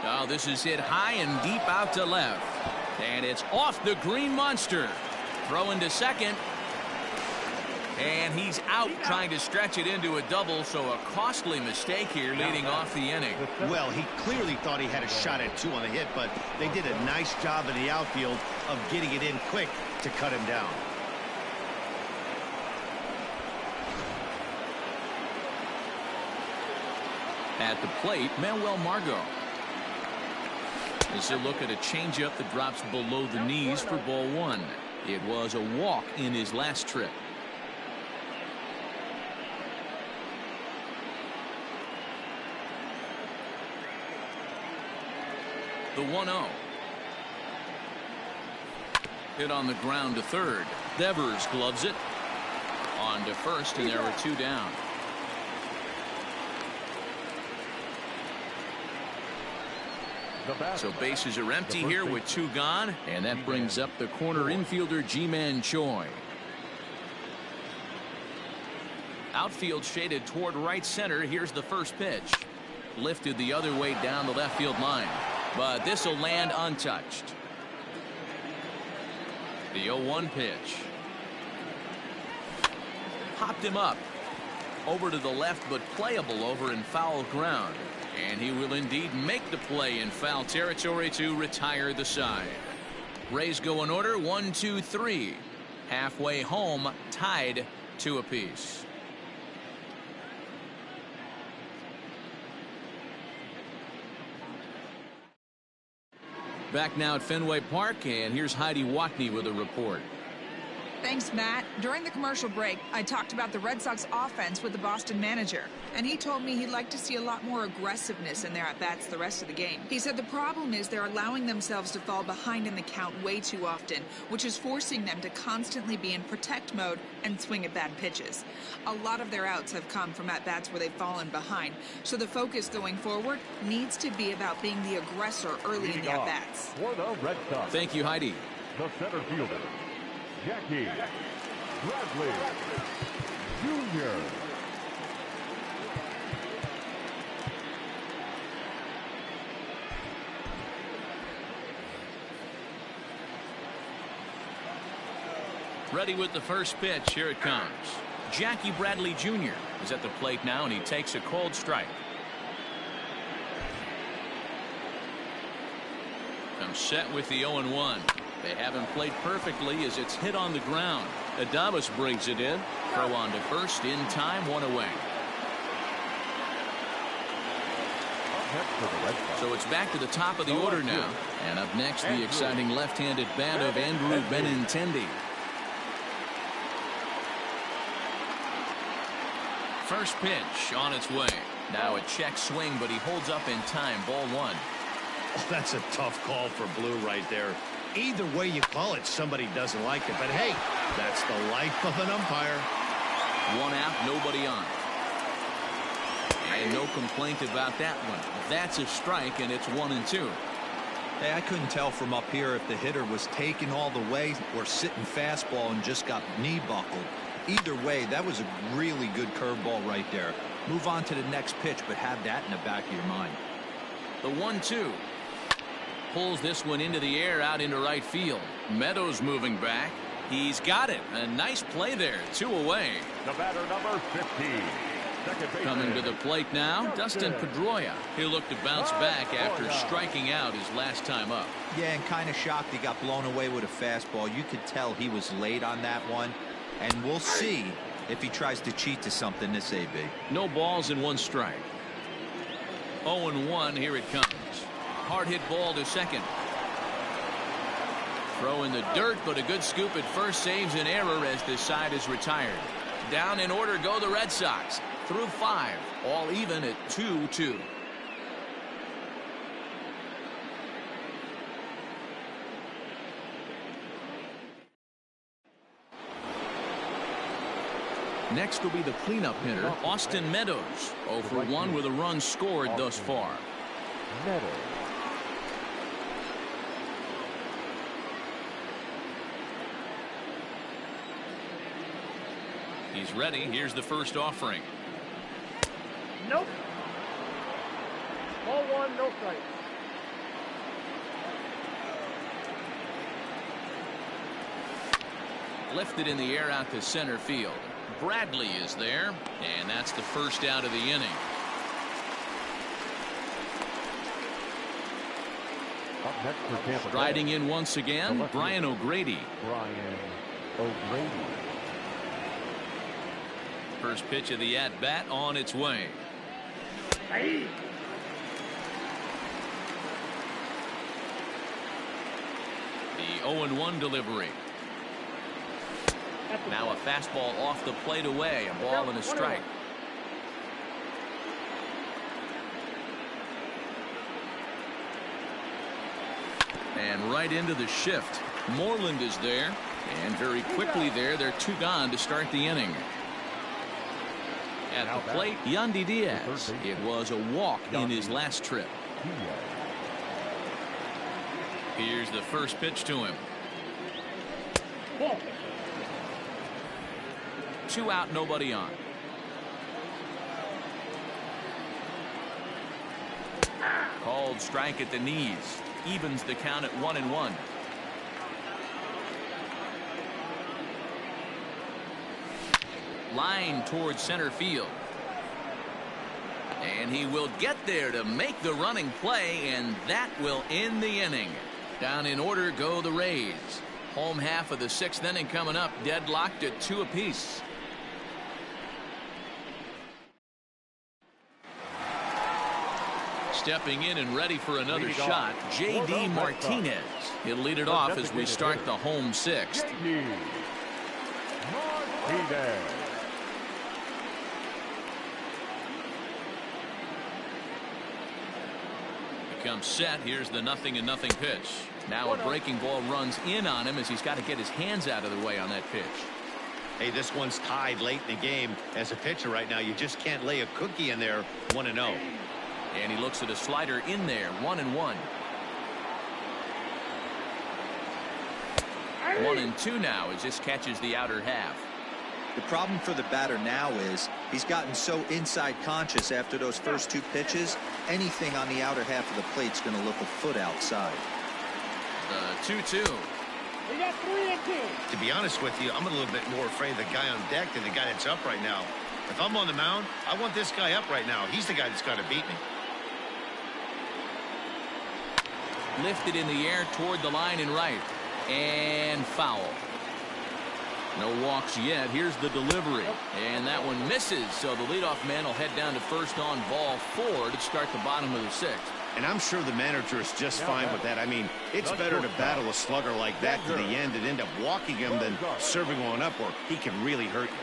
Oh, this is hit high and deep out to left. And it's off the green monster. Throw into second. And he's out trying to stretch it into a double, so a costly mistake here leading off the inning. Well, he clearly thought he had a shot at 2 on the hit, but they did a nice job in the outfield of getting it in quick to cut him down. At the plate, Manuel Margot. As a look at a changeup that drops below the knees for ball 1. It was a walk in his last trip. The 1-0. Hit on the ground to third. Devers gloves it. On to first, and there were 2 down. So bases are empty here with 2 gone, and that brings up the corner infielder Ji-Man Choi. Outfield shaded toward right center. Here's the first pitch. Lifted the other way down the left field line, but this will land untouched. The 0-1 pitch. Popped him up. Over to the left, but playable over in foul ground. And he will indeed make the play in foul territory to retire the side. Rays go in order 1, 2, 3. Halfway home, tied 2 apiece. Back now at Fenway Park, and here's Heidi Watney with a report. Thanks, Matt. During the commercial break, I talked about the Red Sox offense with the Boston manager, and he told me he'd like to see a lot more aggressiveness in their at-bats the rest of the game. He said the problem is they're allowing themselves to fall behind in the count way too often, which is forcing them to constantly be in protect mode and swing at bad pitches. A lot of their outs have come from at-bats where they've fallen behind, so the focus going forward needs to be about being the aggressor early in the at-bats. For the Red Sox, Thank you, Heidi. the center fielder, Jackie Bradley Jr. Ready with the first pitch. Here it comes. Jackie Bradley Jr. is at the plate now, and he takes a cold strike. Comes set with the 0-1. They haven't played perfectly as it's hit on the ground. Adames brings it in. Throw on to first in time, 1 away. So it's back to the top of the order now. And up next, the exciting left-handed bat of Andrew Benintendi. First pitch on its way. Now a check swing, but he holds up in time. Ball 1. Oh, that's a tough call for Blue right there. Either way you call it, somebody doesn't like it. But hey, that's the life of an umpire. 1 out, nobody on. And no complaint about that one. That's a strike, and it's 1-2. Hey, I couldn't tell from up here if the hitter was taking all the way or sitting fastball and just got knee buckled. Either way, that was a really good curveball right there. Move on to the next pitch, but have that in the back of your mind. The 1-2. Pulls this one into the air out into right field. Meadows moving back. He's got it. A nice play there. 2 away. The batter, number 15. Coming to the plate now, Dustin Pedroia. He'll look to bounce back after striking out his last time up. Yeah, and kind of shocked he got blown away with a fastball. You could tell he was late on that one. And we'll see if he tries to cheat to something this AB. No balls and 1 strike. 0-1. Here it comes. Hard hit ball to second. Throw in the dirt, but a good scoop at first saves an error as this side is retired. Down in order go the Red Sox. Through 5. All even at 2-2. Next will be the cleanup hitter, Austin Meadows. 0 for 1 with a run scored thus far. Meadows. He's ready. Here's the first offering. Nope. Ball 1, no strike. Lifted in the air out to center field. Bradley is there, and that's the first out of the inning. Up next for Tampa Bay. Riding in once again, Brian O'Grady. Brian O'Grady. First pitch of the at-bat on its way. Hey. The 0-1 delivery. Now a fastball off the plate away. A ball and a strike. And right into the shift. Moreland is there. And very quickly there, they're 2 gone to start the inning. At the plate, Yandy Diaz. It was a walk in his last trip. Here's the first pitch to him. 2 out, nobody on. Called strike at the knees. Evens the count at 1-1. Line towards center field. And he will get there to make the running play, and that will end the inning. Down in order go the Rays. Home half of the 6th inning coming up, deadlocked at 2 apiece. Stepping in and ready for another shot, J.D. Martinez. He'll lead it off as we start the home 6th. Martinez. Comes set. Here's the 0-0 pitch. Now a breaking ball runs in on him as he's got to get his hands out of the way on that pitch. Hey, this one's tied late in the game. As a pitcher right now, you just can't lay a cookie in there. 1-0. And he looks at a slider in there. 1-1. 1-2 now as this catches the outer half. The problem for the batter now is he's gotten so inside conscious after those first 2 pitches. Anything on the outer half of the plate's going to look a foot outside. The 2-2. We got 3 and 2. To be honest with you, I'm a little bit more afraid of the guy on deck than the guy that's up right now. If I'm on the mound, I want this guy up right now. He's the guy that's got to beat me. Lifted in the air toward the line and right. And foul. No walks yet. Here's the delivery. And that one misses. So the leadoff man will head down to first on ball 4 to start the bottom of the 6th. And I'm sure the manager is just fine with that. I mean, it's better to battle a slugger like that to the end and end up walking him than serving one up where he can really hurt you.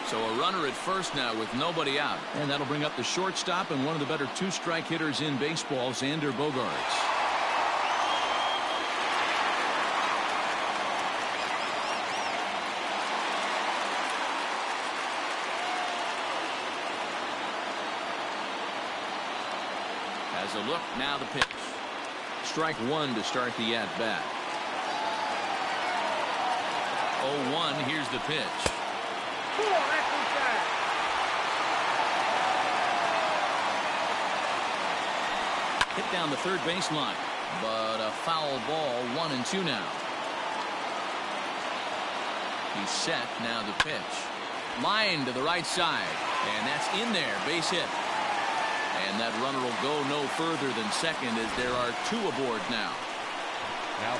So a runner at first now with nobody out. And that'll bring up the shortstop and one of the better 2-strike hitters in baseball, Xander Bogaerts. Has a look, now the pitch. Strike 1 to start the at-bat. 0-1, here's the pitch. Hit down the third baseline, but a foul ball. 1-2 now. He's set, now the pitch. Line to the right side, and that's in there, base hit. And that runner will go no further than second as there are 2 aboard now.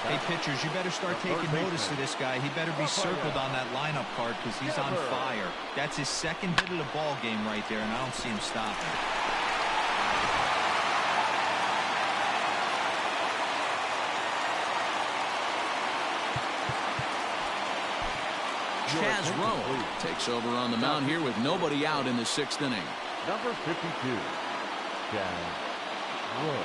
Hey, pitchers, you better start taking notice of this guy. He better be circled on that lineup card because he's on fire. That's his 2nd hit of the ball game right there, and I don't see him stopping. Chaz Rowe takes over on the mound here with nobody out in the 6th inning. Number 52, Chaz Rowe.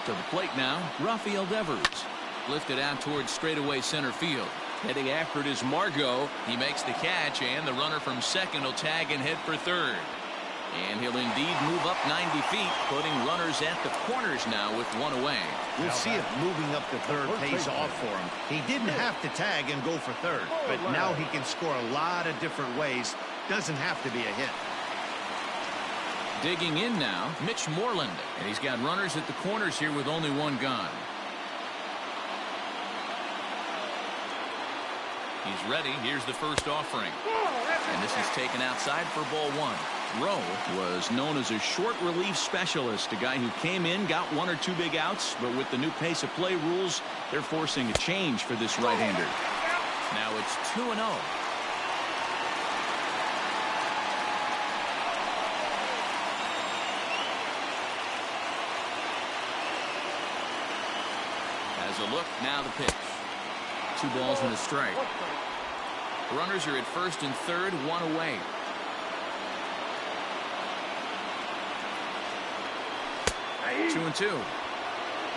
To the plate now, Rafael Devers. Lifted out towards straightaway center field. Heading after it is Margot. He makes the catch, and the runner from second will tag and head for third. And he'll indeed move up 90 feet, putting runners at the corners now with one away. We'll see if moving up to third pays off for him. He didn't have to tag and go for third, but now he can score a lot of different ways. Doesn't have to be a hit. Digging in now, Mitch Moreland. And he's got runners at the corners here with only one gone. He's ready. Here's the first offering. And this is taken outside for ball one. Rowe was known as a short relief specialist, a guy who came in, got one or two big outs, but with the new pace of play rules, they're forcing a change for this right-hander. Now it's 2-0. As a look, now the pitch. 2 balls and a strike. Runners are at first and third, one away. Two and two.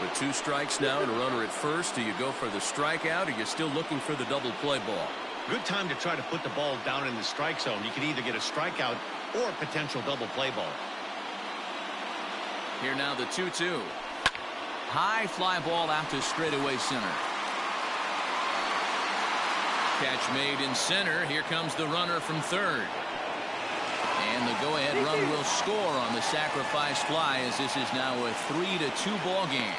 With 2 strikes now and a runner at first, do you go for the strikeout or you're still looking for the double play ball? Good time to try to put the ball down in the strike zone. You could either get a strikeout or a potential double play ball. Here now the 2-2. High fly ball out to straightaway center. Catch made in center. Here comes the runner from third. And the go-ahead run will score on the sacrifice fly, as this is now a 3-2 ball game.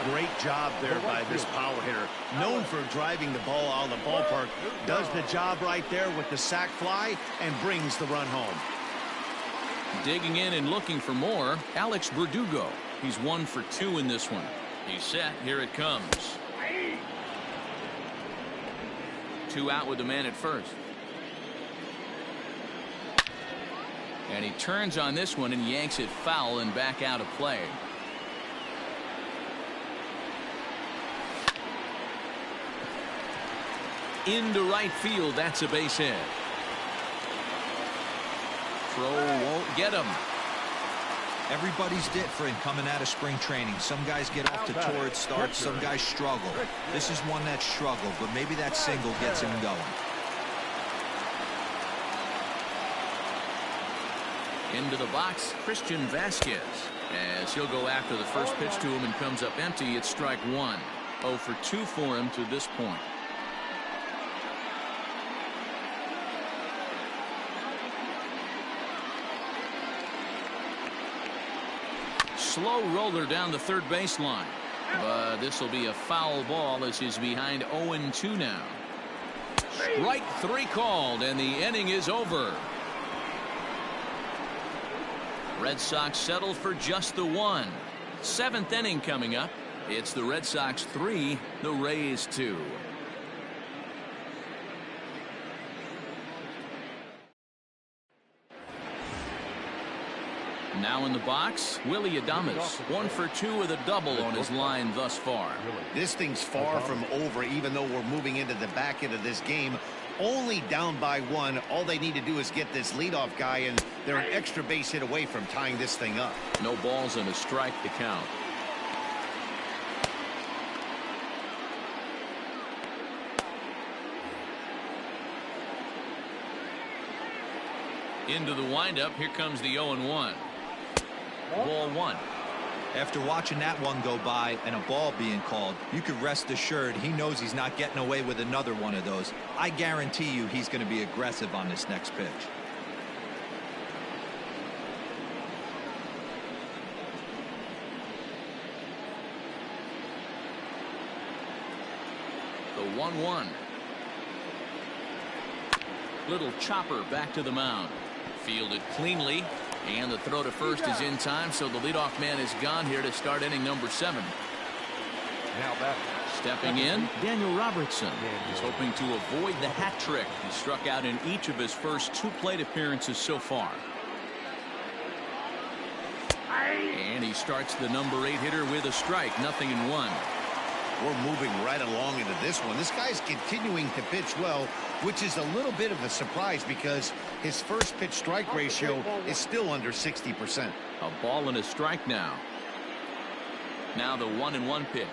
Great job there by this power hitter. Known for driving the ball out of the ballpark. Does the job right there with the sac fly and brings the run home. Digging in and looking for more, Alex Verdugo. He's 1 for 2 in this one. He's set. Here it comes. 2 out with the man at first. And he turns on this one and yanks it foul and back out of play. Into right field. That's a base hit. Throw won't get him. Everybody's different coming out of spring training. Some guys get off to torrid starts. Some guys struggle. This is one that struggled, but maybe that single gets him going. Into the box, Christian Vasquez. As he'll go after the first pitch to him and comes up empty, it's strike 1. 0 for 2 for him to this point. Slow roller down the third baseline. But this will be a foul ball as he's behind 0-2 now. Strike 3 called, and the inning is over. Red Sox settle for just the 1. 7th inning coming up. It's the Red Sox 3, the Rays 2. Now in the box, Willie Adames. 1 for 2 with a double on his line thus far. This thing's far from over, even though we're moving into the back end of this game. Only down by 1. All they need to do is get this leadoff guy, and they're an extra base hit away from tying this thing up. No balls and a strike to count. Into the windup. Here comes the 0-1. Ball 1. After watching that one go by and a ball being called, you could rest assured he knows he's not getting away with another one of those. I guarantee you he's going to be aggressive on this next pitch. The 1-1. Little chopper back to the mound. Fielded cleanly. And the throw to first is in time, so the leadoff man is gone here to start inning number 7. Stepping in, Daniel Robertson. He's hoping to avoid the hat trick. He struck out in each of his first 2 plate appearances so far. And he starts the number 8 hitter with a strike, 0-1. We're moving right along into this one. This guy's continuing to pitch well, which is a little bit of a surprise because his first pitch strike ratio is still under 60%. A ball and a strike now. Now the 1-1 pitch.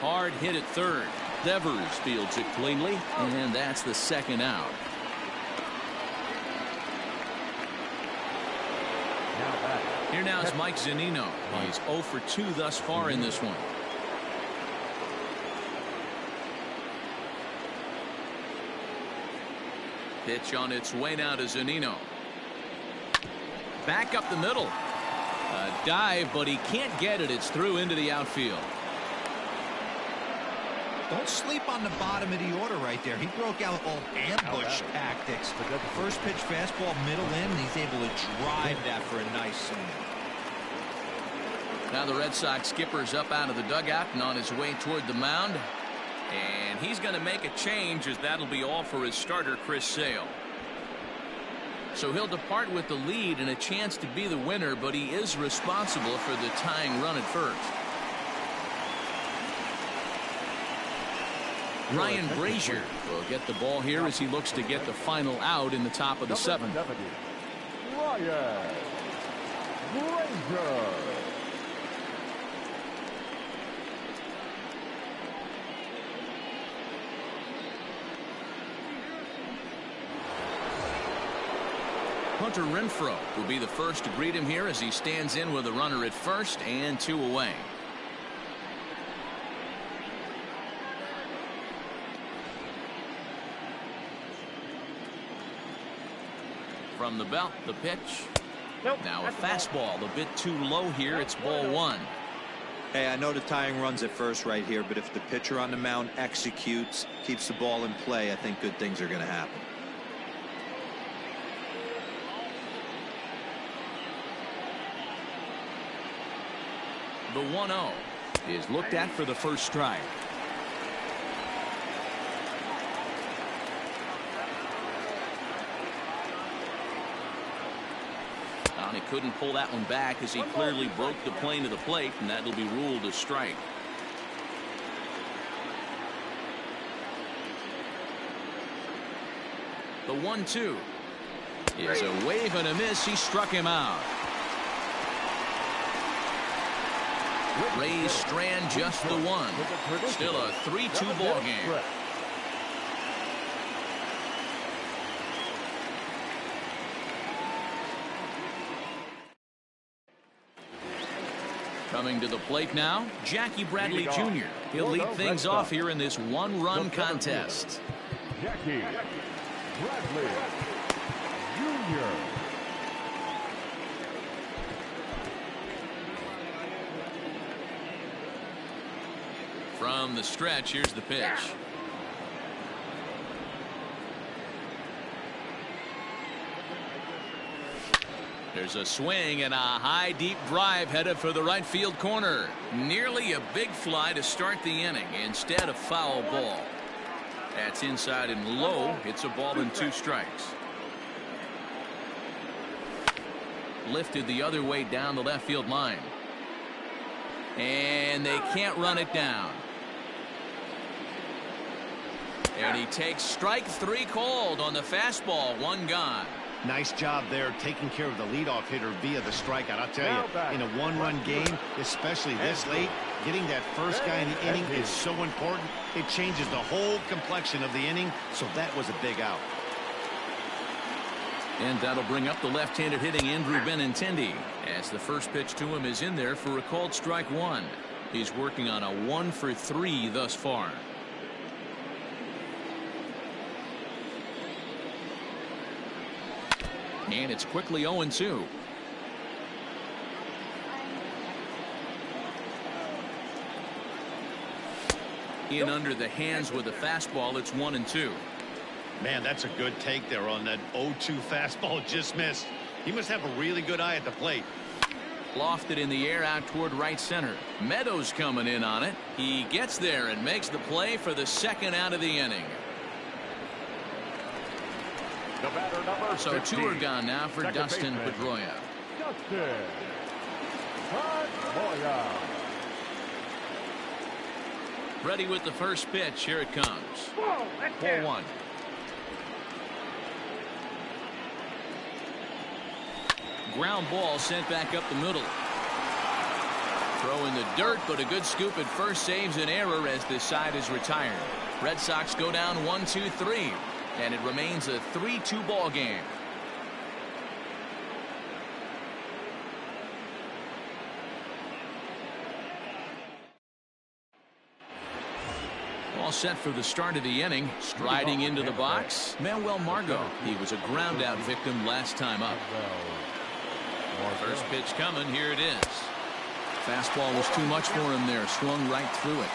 Hard hit at third. Devers fields it cleanly, and that's the second out. Here now is Mike Zunino. He's 0 for 2 thus far in this one. Pitch on its way now to Zunino. Back up the middle. A dive, but he can't get it. It's through into the outfield. Don't sleep on the bottom of the order right there. He broke out all ambush tactics. First pitch fastball, middle in, and he's able to drive that for a nice swing. Now the Red Sox skipper's up out of the dugout and on his way toward the mound. And he's going to make a change, as that'll be all for his starter, Chris Sale. So he'll depart with the lead and a chance to be the winner, but he is responsible for the tying run at first. Ryan Brazier will get the ball here as he looks to get the final out in the top of the 7th. Ryan Brazier. Hunter Renfroe will be the first to greet him here as he stands in with a runner at first and 2 away. From the belt, the pitch. Now a fastball, a bit too low here. It's ball 1. Hey, I know the tying run's at first right here, but if the pitcher on the mound executes, keeps the ball in play, I think good things are going to happen. The 1-0 is looked at for the first strike. He couldn't pull that one back as he clearly broke the plane of the plate, and that'll be ruled a strike. The 1-2 is a wave and a miss. He struck him out. Rays strand just the 1. Still a 3-2 ball game. Coming to the plate now, Jackie Bradley Jr. He'll lead things off here in this 1-run contest. Jackie Bradley Jr. From the stretch, here's the pitch. There's a swing and a high deep drive headed for the right field corner. Nearly a big fly to start the inning. Instead, a foul ball. That's inside and low. It's a ball and 2 strikes. Lifted the other way down the left field line. And they can't run it down. And he takes strike 3 called on the fastball. 1 gone. Nice job there taking care of the leadoff hitter via the strikeout. I'll tell you, in a 1-run game, especially this late, getting that first guy in the inning is so important. It changes the whole complexion of the inning, so that was a big out. And that'll bring up the left-handed hitting Andrew Benintendi, as the first pitch to him is in there for a called strike 1. He's working on a 1 for 3 thus far. And it's quickly 0-2. In under the hands with a fastball. It's 1-2. Man, that's a good take there on that 0-2 fastball. Just missed. He must have a really good eye at the plate. Lofted in the air out toward right center. Meadows coming in on it. He gets there and makes the play for the 2nd out of the inning. So 2 are gone now for Dustin Pedroia. Ready with the first pitch. Here it comes. Whoa, that's Ball one. Ground ball sent back up the middle. Throw in the dirt, but a good scoop at first saves an error as this side is retired. Red Sox go down 1-2-3, and it remains a 3-2 ball game. All set for the start of the inning. Striding into the box, Manuel Margot. He was a ground out victim last time up. First pitch coming. Here it is. Fastball was too much for him there. Swung right through it.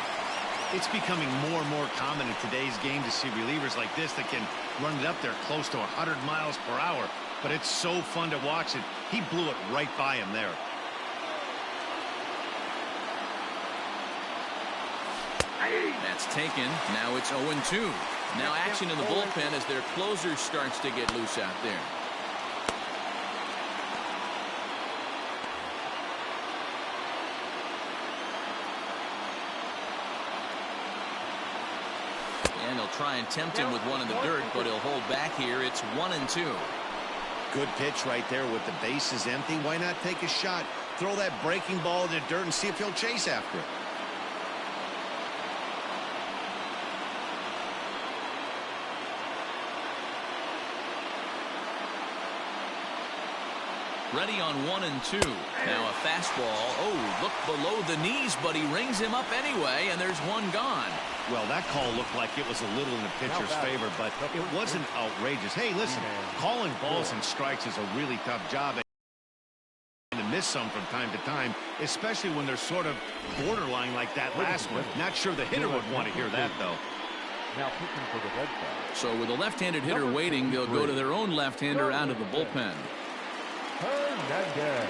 It's becoming more and more common in today's game to see relievers like this that can run it up there close to 100 miles per hour. But it's so fun to watch it. He blew it right by him there. That's taken. Now it's 0-2. Now action in the bullpen as their closer starts to get loose out there. And they'll try and tempt him with one in the dirt, but he'll hold back here. It's 1-2. Good pitch right there with the bases empty. Why not take a shot? Throw that breaking ball in the dirt and see if he'll chase after it. Ready on 1-2. Now a fastball. Oh, look below the knees, but he rings him up anyway, and there's one gone. Well, that call looked like it was a little in the pitcher's favor, but it wasn't outrageous. Hey, listen, calling balls and strikes is a really tough job. And to miss some from time to time, especially when they're sort of borderline like that last one. Not sure the hitter would want to hear that, though. Now pitching for the Red Sox. So with a left-handed hitter waiting, they'll go to their own left-hander out of the bullpen. Hernandez.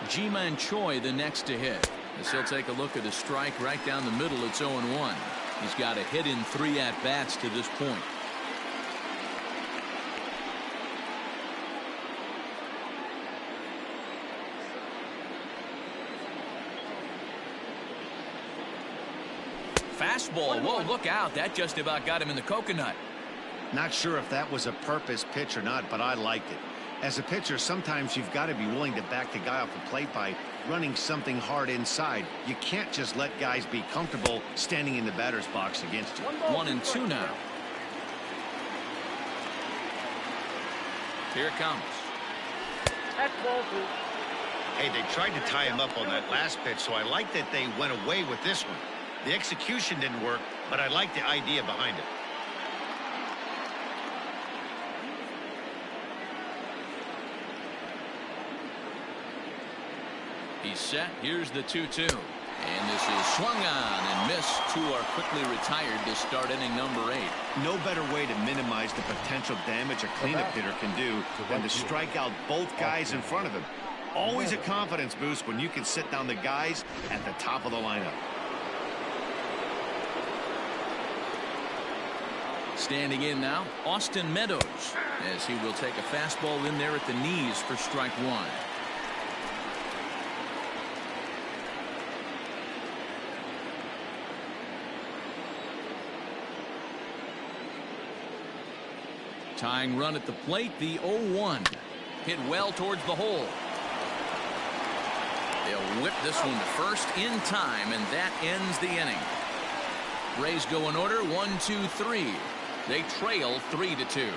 Ji-Man Choi the next to hit. As he'll take a look at a strike right down the middle. It's 0-1. He's got a hit in 3 at-bats to this point. Fastball. Whoa, look out. That just about got him in the coconut. Not sure if that was a purpose pitch or not, but I liked it. As a pitcher, sometimes you've got to be willing to back the guy off the plate by running something hard inside. You can't just let guys be comfortable standing in the batter's box against you. 1-2 now. Here it comes. That's ball two. Hey, they tried to tie him up on that last pitch, so I like that they went away with this one. The execution didn't work, but I like the idea behind it. He's set. Here's the 2-2. And this is swung on and missed. Two are quickly retired to start inning number 8. No better way to minimize the potential damage a cleanup hitter can do than to strike out both guys in front of him. Always a confidence boost when you can sit down the guys at the top of the lineup. Standing in now, Austin Meadows, as he will take a fastball in there at the knees for strike 1. Tying run at the plate, the 0-1. Hit well towards the hole. They'll whip this one to first in time, and that ends the inning. Rays go in order, 1-2-3. They trail 3-2.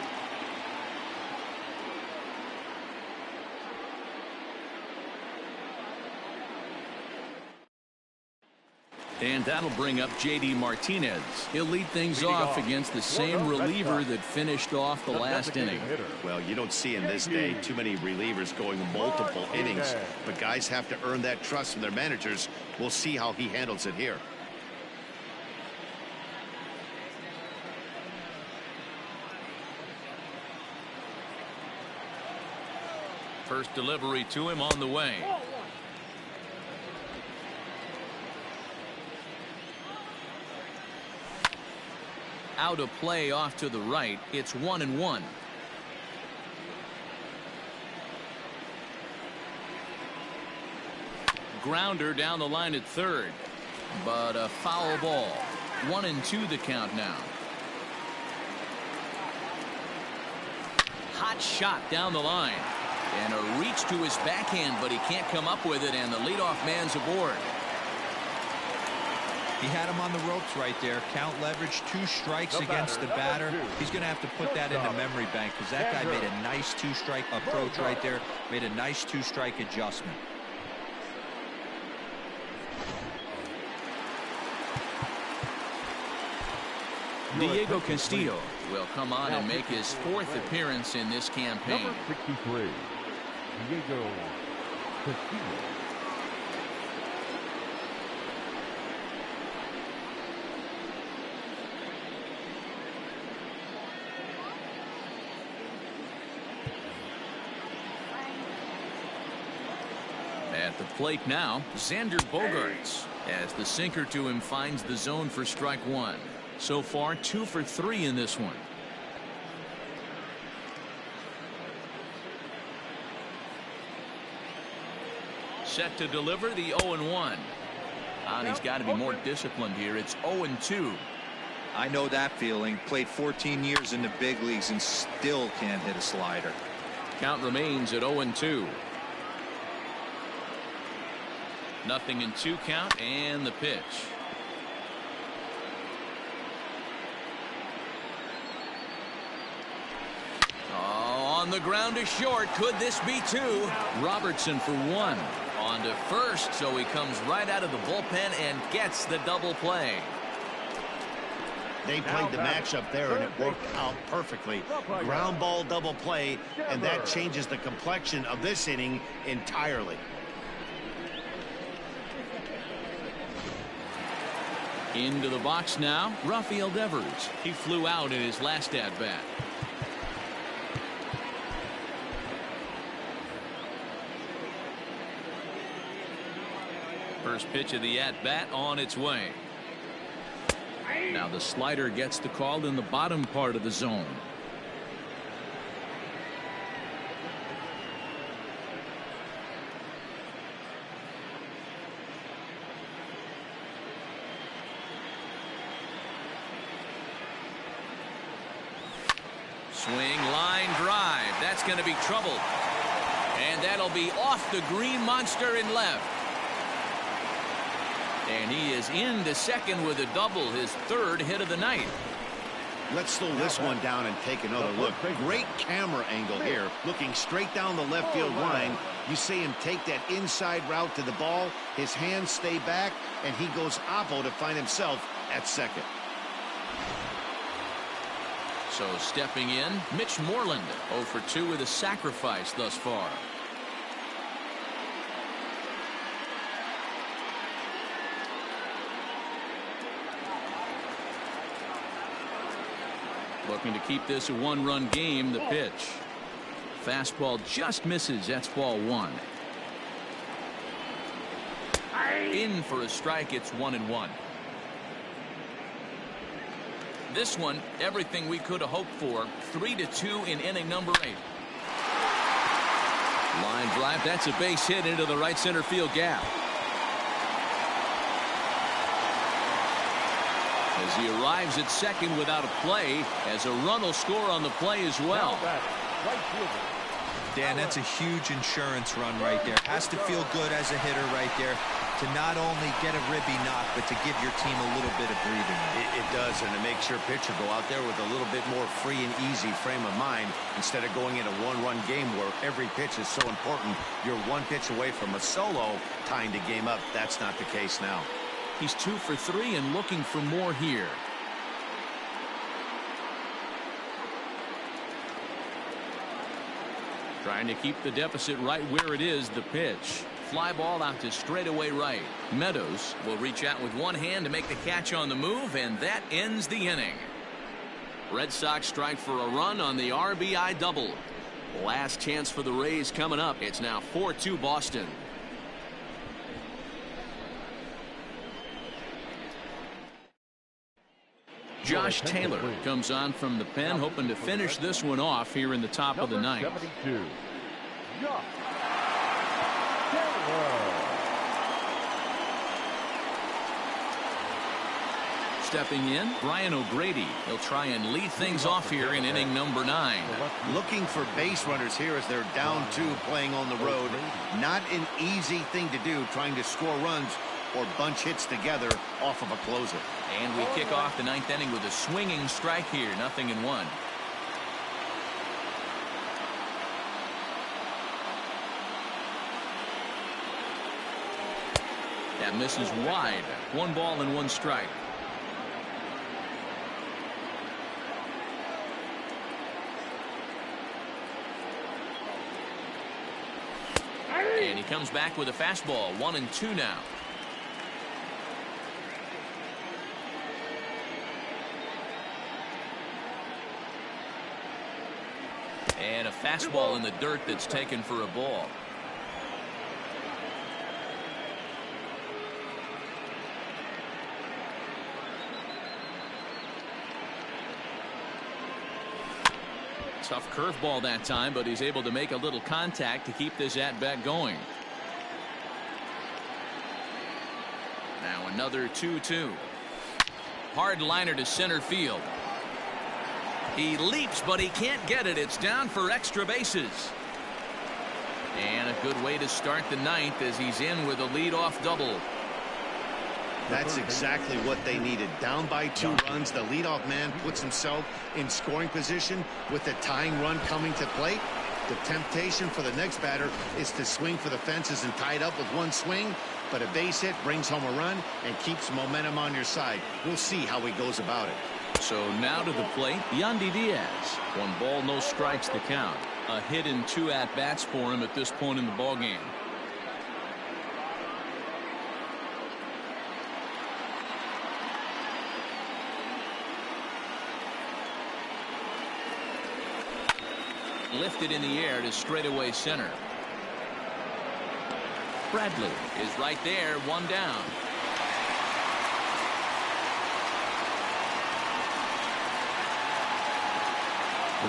And that'll bring up J.D. Martinez. He'll lead things off against the same reliever that finished off the last inning. Well, you don't see in this day too many relievers going multiple innings, but guys have to earn that trust from their managers. We'll see how he handles it here. First delivery to him on the way. out of play off to the right. It's 1-1. Grounder down the line at third, but a foul ball. 1-2 the count now. Hot shot down the line, and a reach to his backhand, but he can't come up with it, and the leadoff man's aboard. He had him on the ropes right there. Count leverage, 2 strikes against the batter. He's going to have to put that in the memory bank, because that guy made a nice 2-strike approach right there, made a nice 2-strike adjustment. Diego Castillo will come on and make his 4th appearance in this campaign. Number 63, Diego Castillo. At the plate now, Xander Bogaerts, as the sinker to him finds the zone for strike 1. So far, 2 for 3 in this one. Set to deliver the 0-1. And he's got to be more disciplined here. It's 0-2. I know that feeling. Played 14 years in the big leagues and still can't hit a slider. Count remains at 0-2. 0-2 count, and the pitch. On the ground to short. Could this be 2? Robertson for 1. On to first, so he comes right out of the bullpen and gets the double play. They played the matchup there, and it worked out perfectly. Ground ball double play, and that changes the complexion of this inning entirely. Into the box now, Rafael Devers. He flew out in his last at-bat. First pitch of the at-bat on its way. Now the slider gets the call in the bottom part of the zone. Swing, line drive. That's going to be trouble. And that'll be off the green monster in left. And he is into second with a double, his 3rd hit of the night. Let's slow this one down and take another look. Great camera angle here, looking straight down the left field line. You see him take that inside route to the ball. His hands stay back, and he goes oppo to find himself at second. So stepping in, Mitch Moreland, 0 for 2 with a sacrifice thus far. Looking to keep this a 1-run game. The pitch. Fastball just misses. That's ball 1. In for a strike. It's 1-1. This one, everything we could have hoped for. 3-2 in inning number 8. Line drive. That's a base hit into the right center field gap. As he arrives at second without a play, as a run will score on the play as well. Dan, that's a huge insurance run right there. Has to feel good as a hitter right there to not only get a ribby knock, but to give your team a little bit of breathing room. It does, and it makes your pitcher go out there with a little bit more free and easy frame of mind instead of going in a 1-run game where every pitch is so important. You're 1 pitch away from a solo tying the game up. That's not the case now. He's 2 for 3 and looking for more here. Trying to keep the deficit right where it is. The pitch. Fly ball out to straightaway right. Meadows will reach out with one hand to make the catch on the move, and that ends the inning. Red Sox strike for a run on the RBI double. Last chance for the Rays coming up. It's now 4-2 Boston. Josh Taylor comes on from the pen, hoping to finish this one off here in the top of the ninth. 72. Josh Taylor. Stepping in, Brian O'Grady. He'll try and lead things off here in inning number 9. Looking for base runners here as they're down 2 playing on the road. Not an easy thing to do, trying to score runs or bunch hits together off of a closer. And we kick off the 9th inning with a swinging strike here, 0-1. That misses wide. 1 ball and 1 strike. And he comes back with a fastball. 1-2 now. And a fastball in the dirt that's taken for a ball. Tough curveball that time, but he's able to make a little contact to keep this at-bat going. Now another 2-2. Hard liner to center field. He leaps, but he can't get it. It's down for extra bases. And a good way to start the 9th as he's in with a leadoff double. That's exactly what they needed. Down by 2 runs, the leadoff man puts himself in scoring position with the tying run coming to plate. The temptation for the next batter is to swing for the fences and tie it up with 1 swing, but a base hit brings home a run and keeps momentum on your side. We'll see how he goes about it. So now to the plate, Yandy Diaz. 1 ball, no strikes to count. A hit in 2 at-bats for him at this point in the ballgame. Lifted in the air to straightaway center. Bradley is right there, 1 down.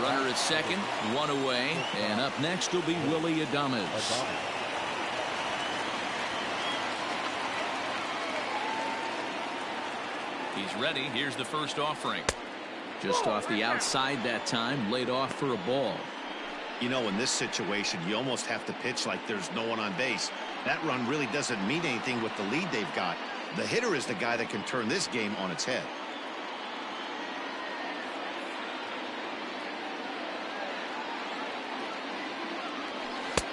Runner at second, 1 away, and up next will be Willie Adames. He's ready. Here's the first offering. Just off the outside that time, laid off for a ball. You know, in this situation, you almost have to pitch like there's no one on base. That run really doesn't mean anything with the lead they've got. The hitter is the guy that can turn this game on its head.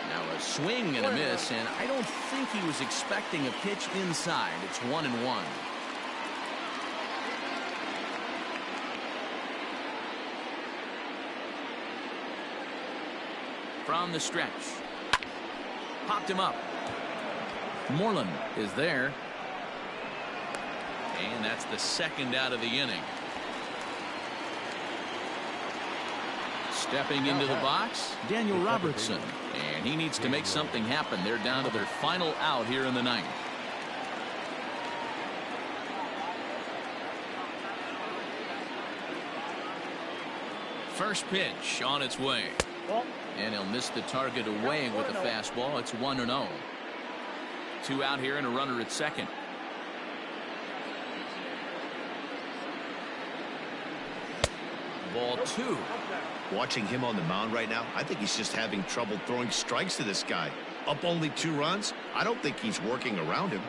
Now a swing and a miss, and I don't think he was expecting a pitch inside. It's 1-1. From the stretch. Popped him up. Moreland is there. And that's the 2nd out of the inning. Stepping into the box, Daniel Robertson. And he needs to make something happen. They're down to their final out here in the 9th. First pitch on its way. And he'll miss the target away with a fastball. It's 1-0. 2 out here and a runner at second. Ball 2. Watching him on the mound right now, I think he's just having trouble throwing strikes to this guy. Up only 2 runs. I don't think he's working around him.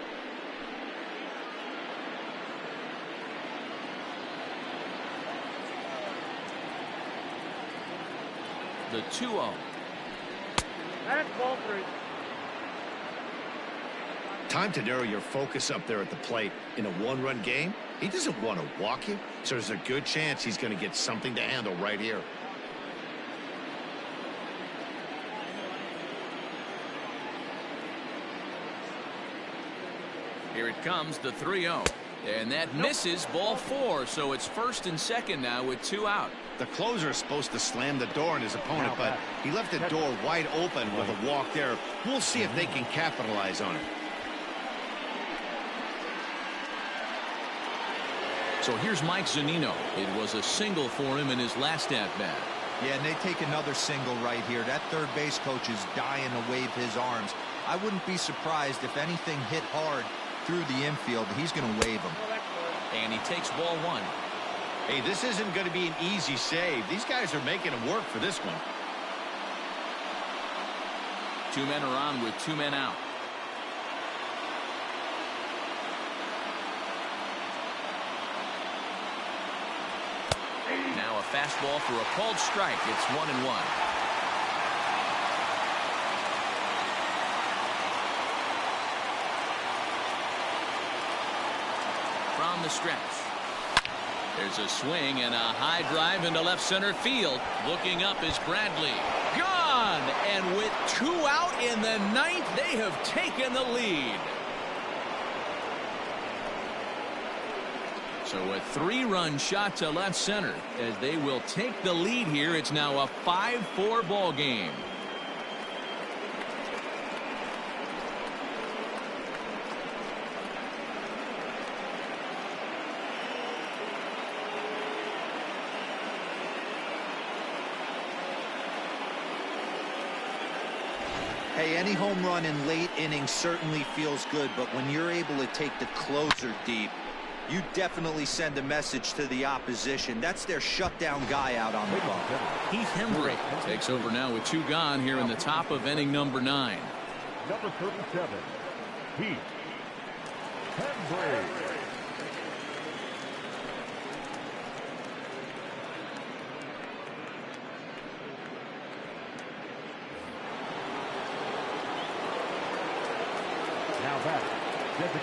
The 2-0. And ball 3. Time to narrow your focus up there at the plate. In a 1-run game, he doesn't want to walk you, so there's a good chance he's going to get something to handle right here. Here it comes, the 3-0. And that misses, ball 4. So it's 1st and 2nd now with 2 out. The closer is supposed to slam the door on his opponent, but he left the door wide open with a walk there. We'll see if they can capitalize on it. So here's Mike Zunino. It was a single for him in his last at-bat. Yeah, and they take another single right here. That third base coach is dying to wave his arms. I wouldn't be surprised if anything hit hard through the infield. He's going to wave them. And he takes ball one. Hey, this isn't going to be an easy save. These guys are making it work for this one. 2 men are on with 2 men out. Now a fastball for a called strike. It's 1-1. From the stretch. There's a swing and a high drive into left center field. Looking up is Bradley. Gone! And with 2 out in the 9th, they have taken the lead. So a 3-run shot to left center as they will take the lead here. It's now a 5-4 ball game. Hey, any home run in late innings certainly feels good, but when you're able to take the closer deep, you definitely send a message to the opposition. That's their shutdown guy out on the bump. Heath Hembree takes over now with 2 gone here in the top of inning number 9. Number 37, Heath Hembree.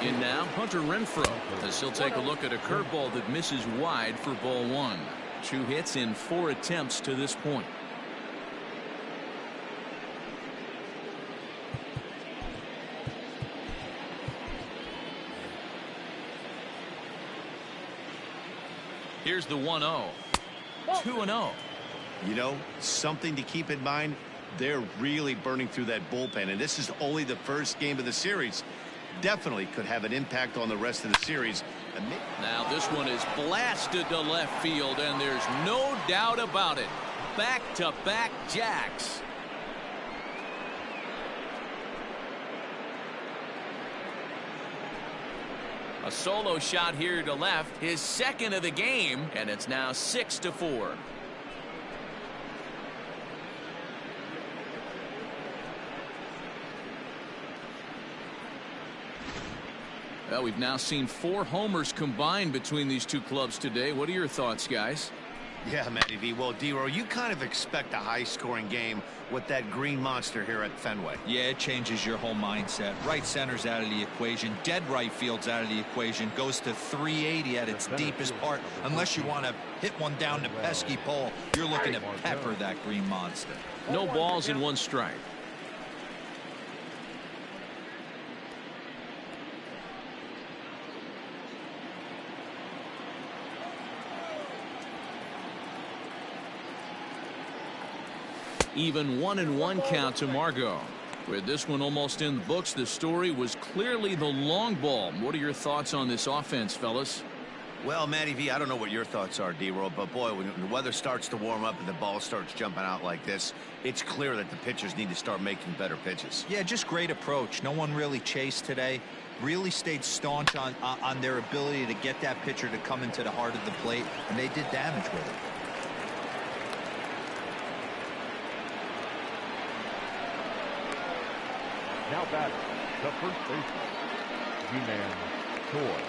In now, Hunter Renfroe, as he'll take a look at a curveball that misses wide for ball 1. 2 hits in 4 attempts to this point. Here's the 1-0. 2-0. You know, something to keep in mind. They're really burning through that bullpen, and this is only the first game of the series. Definitely could have an impact on the rest of the series. Now this one is blasted to left field, and there's no doubt about it. Back-to-back jacks. A solo shot here to left, his second of the game, and it's now 6-4. Well, we've now seen 4 homers combined between these two clubs today. What are your thoughts, guys? Yeah, Matty V. Well, D-Row, you kind of expect a high-scoring game with that green monster here at Fenway. Yeah, it changes your whole mindset. Right center's out of the equation. Dead right field's out of the equation. Goes to 380 at its deepest part. Unless you want to hit one down the pesky pole, you're looking to pepper that green monster. No balls and 1 strike. Even 1-1 count to Margot. With this one almost in the books, the story was clearly the long ball. What are your thoughts on this offense, fellas? Well, Matty V, I don't know what your thoughts are, D-Row, but boy, when the weather starts to warm up and the ball starts jumping out like this, it's clear that the pitchers need to start making better pitches. Yeah, just great approach. No one really chased today. Really stayed staunch on their ability to get that pitcher to come into the heart of the plate, and they did damage with it. Now back, the first baseman, G-Man Choi.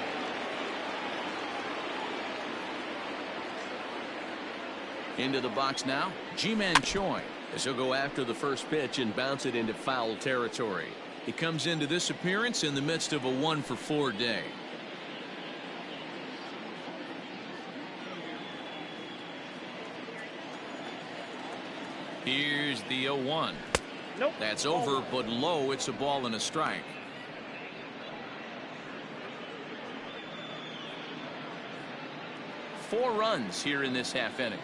Into the box now, G-Man Choi, as he'll go after the first pitch and bounce it into foul territory. He comes into this appearance in the midst of a 1-for-4 day. Here's the 0-1. Nope. That's over, but low. It's a ball and a strike. Four runs here in this half inning.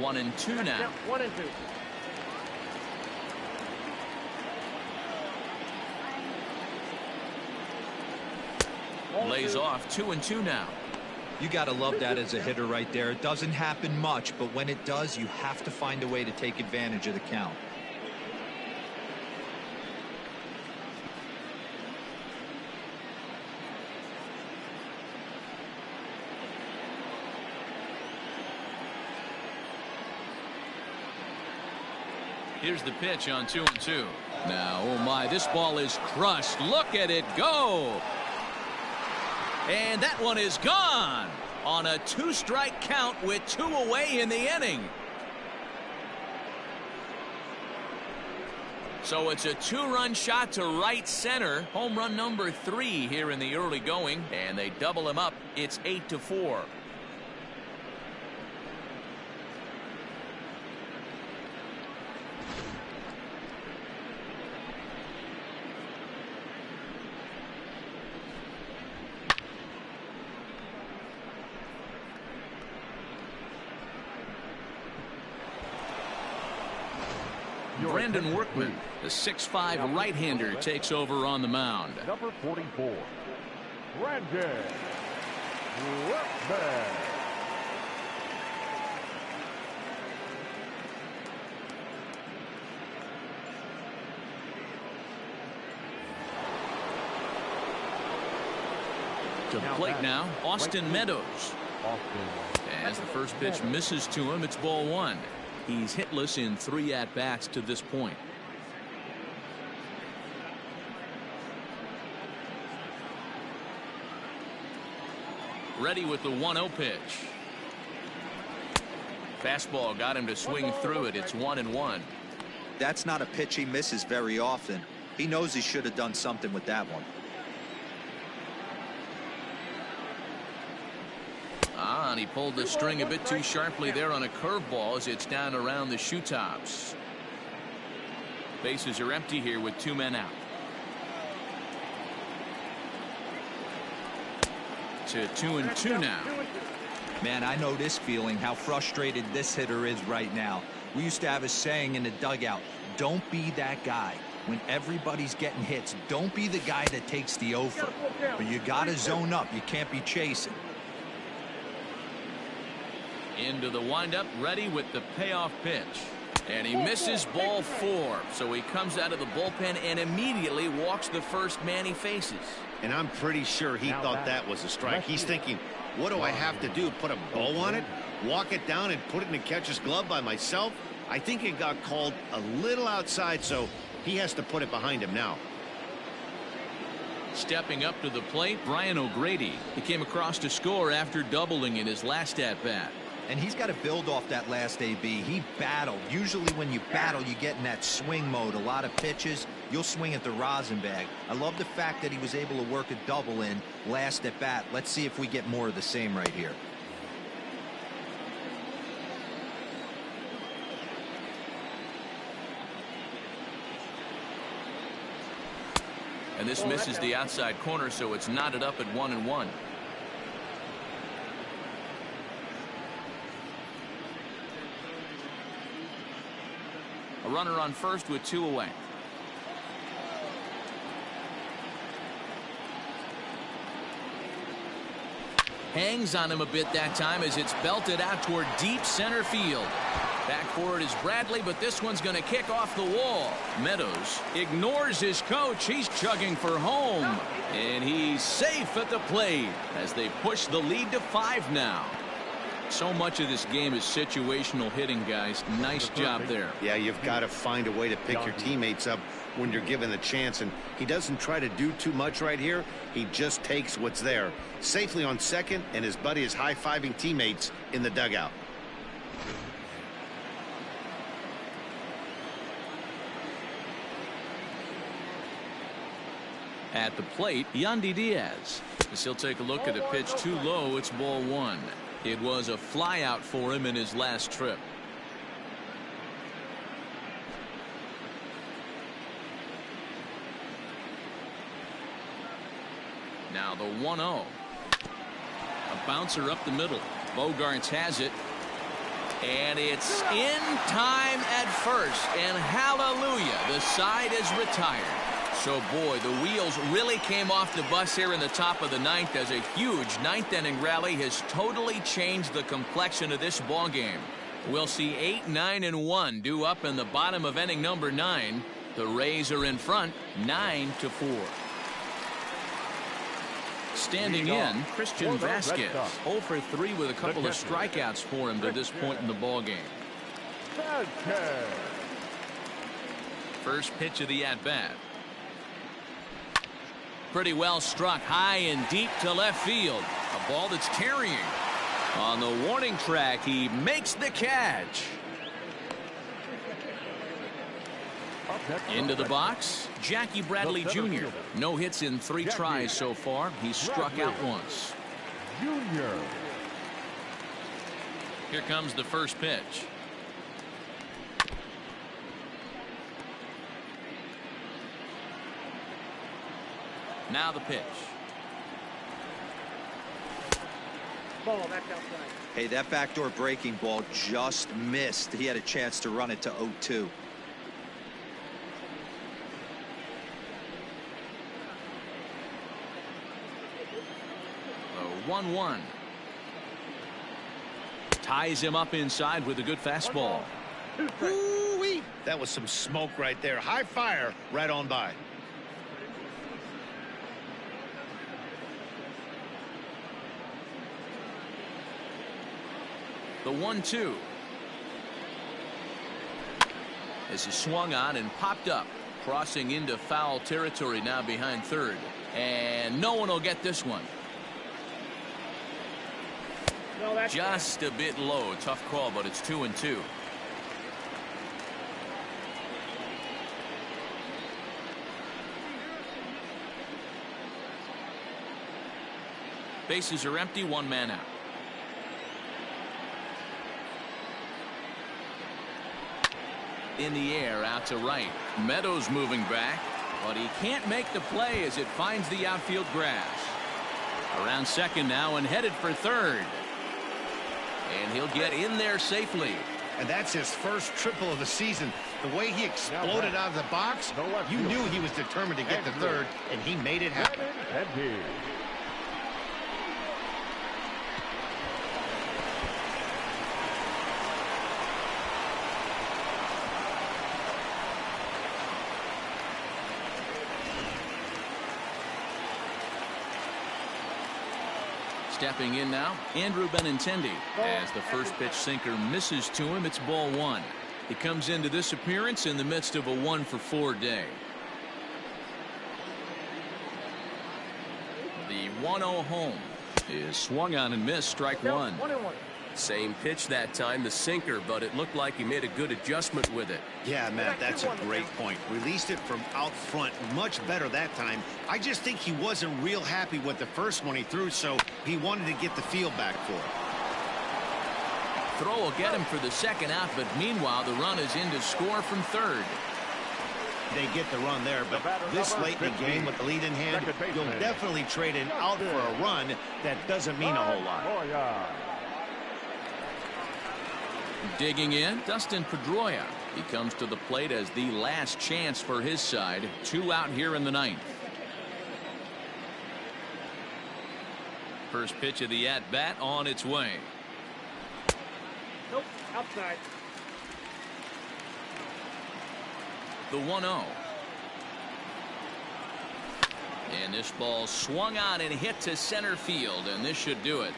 One and two now. Yep, 1 and 2. Lays off 2-2 now. You got to love that as a hitter right there. It doesn't happen much, but when it does, you have to find a way to take advantage of the count. Here's the pitch on 2-2. Now, oh my, this ball is crushed. Look at it go. And that one is gone on a 2-strike count with 2 away in the inning. So it's a 2-run shot to right center. Home run number 3 here in the early going, and they double him up. It's 8-4. Brandon Workman, the 6'5" right-hander, takes over on the mound. Number 44, Brandon Workman. To the plate now, Austin Meadows. As the first pitch misses to him, it's ball 1. He's hitless in 3 at-bats to this point. Ready with the 1-0 pitch. Fastball got him to swing through it. It's 1-1. That's not a pitch he misses very often. He knows he should have done something with that one. And he pulled the string a bit too sharply there on a curveball as it's down around the shoe tops. Bases are empty here with 2 men out. To 2-2 now. Man, I know this feeling, how frustrated this hitter is right now. We used to have a saying in the dugout, don't be that guy. When everybody's getting hits, don't be the guy that takes the offer. But you got to zone up. You can't be chasing. Into the windup, ready with the payoff pitch. And he misses ball 4. So he comes out of the bullpen and immediately walks the first man he faces. And I'm pretty sure he thought that was a strike. He's thinking, what do I have to do? Put a bow on it? Walk it down and put it in the catcher's glove by myself? I think it got called a little outside, so he has to put it behind him now. Stepping up to the plate, Brian O'Grady. He came across to score after doubling in his last at-bat. And he's got to build off that last AB. He battled. Usually when you battle, you get in that swing mode. A lot of pitches, you'll swing at the rosin bag. I love the fact that he was able to work a double in last at bat. Let's see if we get more of the same right here. And this misses the outside corner, so it's knotted up at 1-1. A runner on first with 2 away. Hangs on him a bit that time as it's belted out toward deep center field. Back for it is Bradley, but this one's going to kick off the wall. Meadows ignores his coach. He's chugging for home. And he's safe at the plate as they push the lead to 5 now. So much of this game is situational hitting, guys. Nice job there. Yeah, you've got to find a way to pick your teammates up when you're given the chance, and he doesn't try to do too much right here. He just takes what's there. Safely on second, and his buddy is high-fiving teammates in the dugout. At the plate, Yandy Diaz. As he'll take a look at a pitch too low, it's ball 1. It was a flyout for him in his last trip. Now the 1-0. A bouncer up the middle. Bogarts has it. And it's in time at first. And hallelujah, the side is retired. So, boy, the wheels really came off the bus here in the top of the ninth as a huge ninth-inning rally has totally changed the complexion of this ball game. We'll see 8, 9, and 1 due up in the bottom of inning number 9. The Rays are in front, 9-4. Standing in, Christian Vasquez, 0 for 3 with a couple of strikeouts for him to this point in the ball game. First pitch of the at-bat. Pretty well struck high and deep to left field. A ball that's carrying. On the warning track, he makes the catch. Into the box, Jackie Bradley Jr. No hits in 3 tries so far. He's struck out once. Here comes the first pitch. Now the pitch. Ball, that's outside. Hey, that backdoor breaking ball just missed. He had a chance to run it to 0-2. The 1-1. Ties him up inside with a good fastball. Ooh-wee. That was some smoke right there. High fire right on by. The 1-2. This is swung on and popped up, crossing into foul territory now behind third, and no one will get this one. No, that's Just a bit low. Tough call, but it's 2-2. Bases are empty, 1 man out. In the air out to right. Meadows moving back, but he can't make the play as it finds the outfield grass. Around second now and headed for third. And he'll get in there safely. And that's his first triple of the season. The way he exploded out of the box, you knew he was determined to get to third, and he made it happen. Stepping in now, Andrew Benintendi. As the first pitch sinker misses to him, it's ball 1. He comes into this appearance in the midst of a 1-for-4 day. The 1-0 home is swung on and missed, strike 1. 1-1. Same pitch that time, the sinker, but it looked like he made a good adjustment with it. Yeah, Matt, that's a great point. Released it from out front much better that time. I just think he wasn't real happy with the first one he threw, so he wanted to get the feel back for it. Throw will get him for the second out, but meanwhile the run is in to score from third. They get the run there, but this late in the game with the lead in hand, you'll definitely trade an out for a run. That doesn't mean a whole lot. Digging in, Dustin Pedroia. He comes to the plate as the last chance for his side. 2 out here in the 9th. First pitch of the at-bat on its way. Nope, outside. The 1-0. And this ball swung on and hit to center field, and this should do it.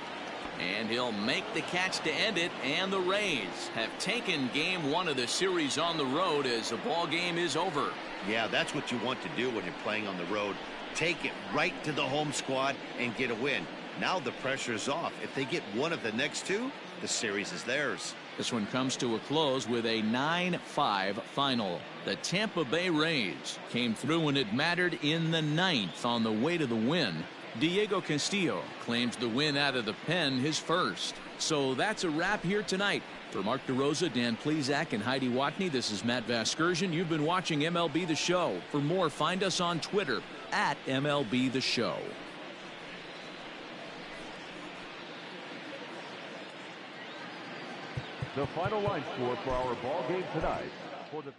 And he'll make the catch to end it, and the Rays have taken game 1 of the series on the road as the ball game is over. Yeah, that's what you want to do when you're playing on the road. Take it right to the home squad and get a win. Now the pressure is off. If they get one of the next 2, the series is theirs. This one comes to a close with a 9-5 final. The Tampa Bay Rays came through when it mattered in the 9th on the way to the win. Diego Castillo claims the win out of the pen, his first. So that's a wrap here tonight. For Mark DeRosa, Dan Plesac, and Heidi Watney, this is Matt Vasgersian. You've been watching MLB The Show. For more, find us on Twitter at MLB The Show. The final line score for our ball game tonight. For the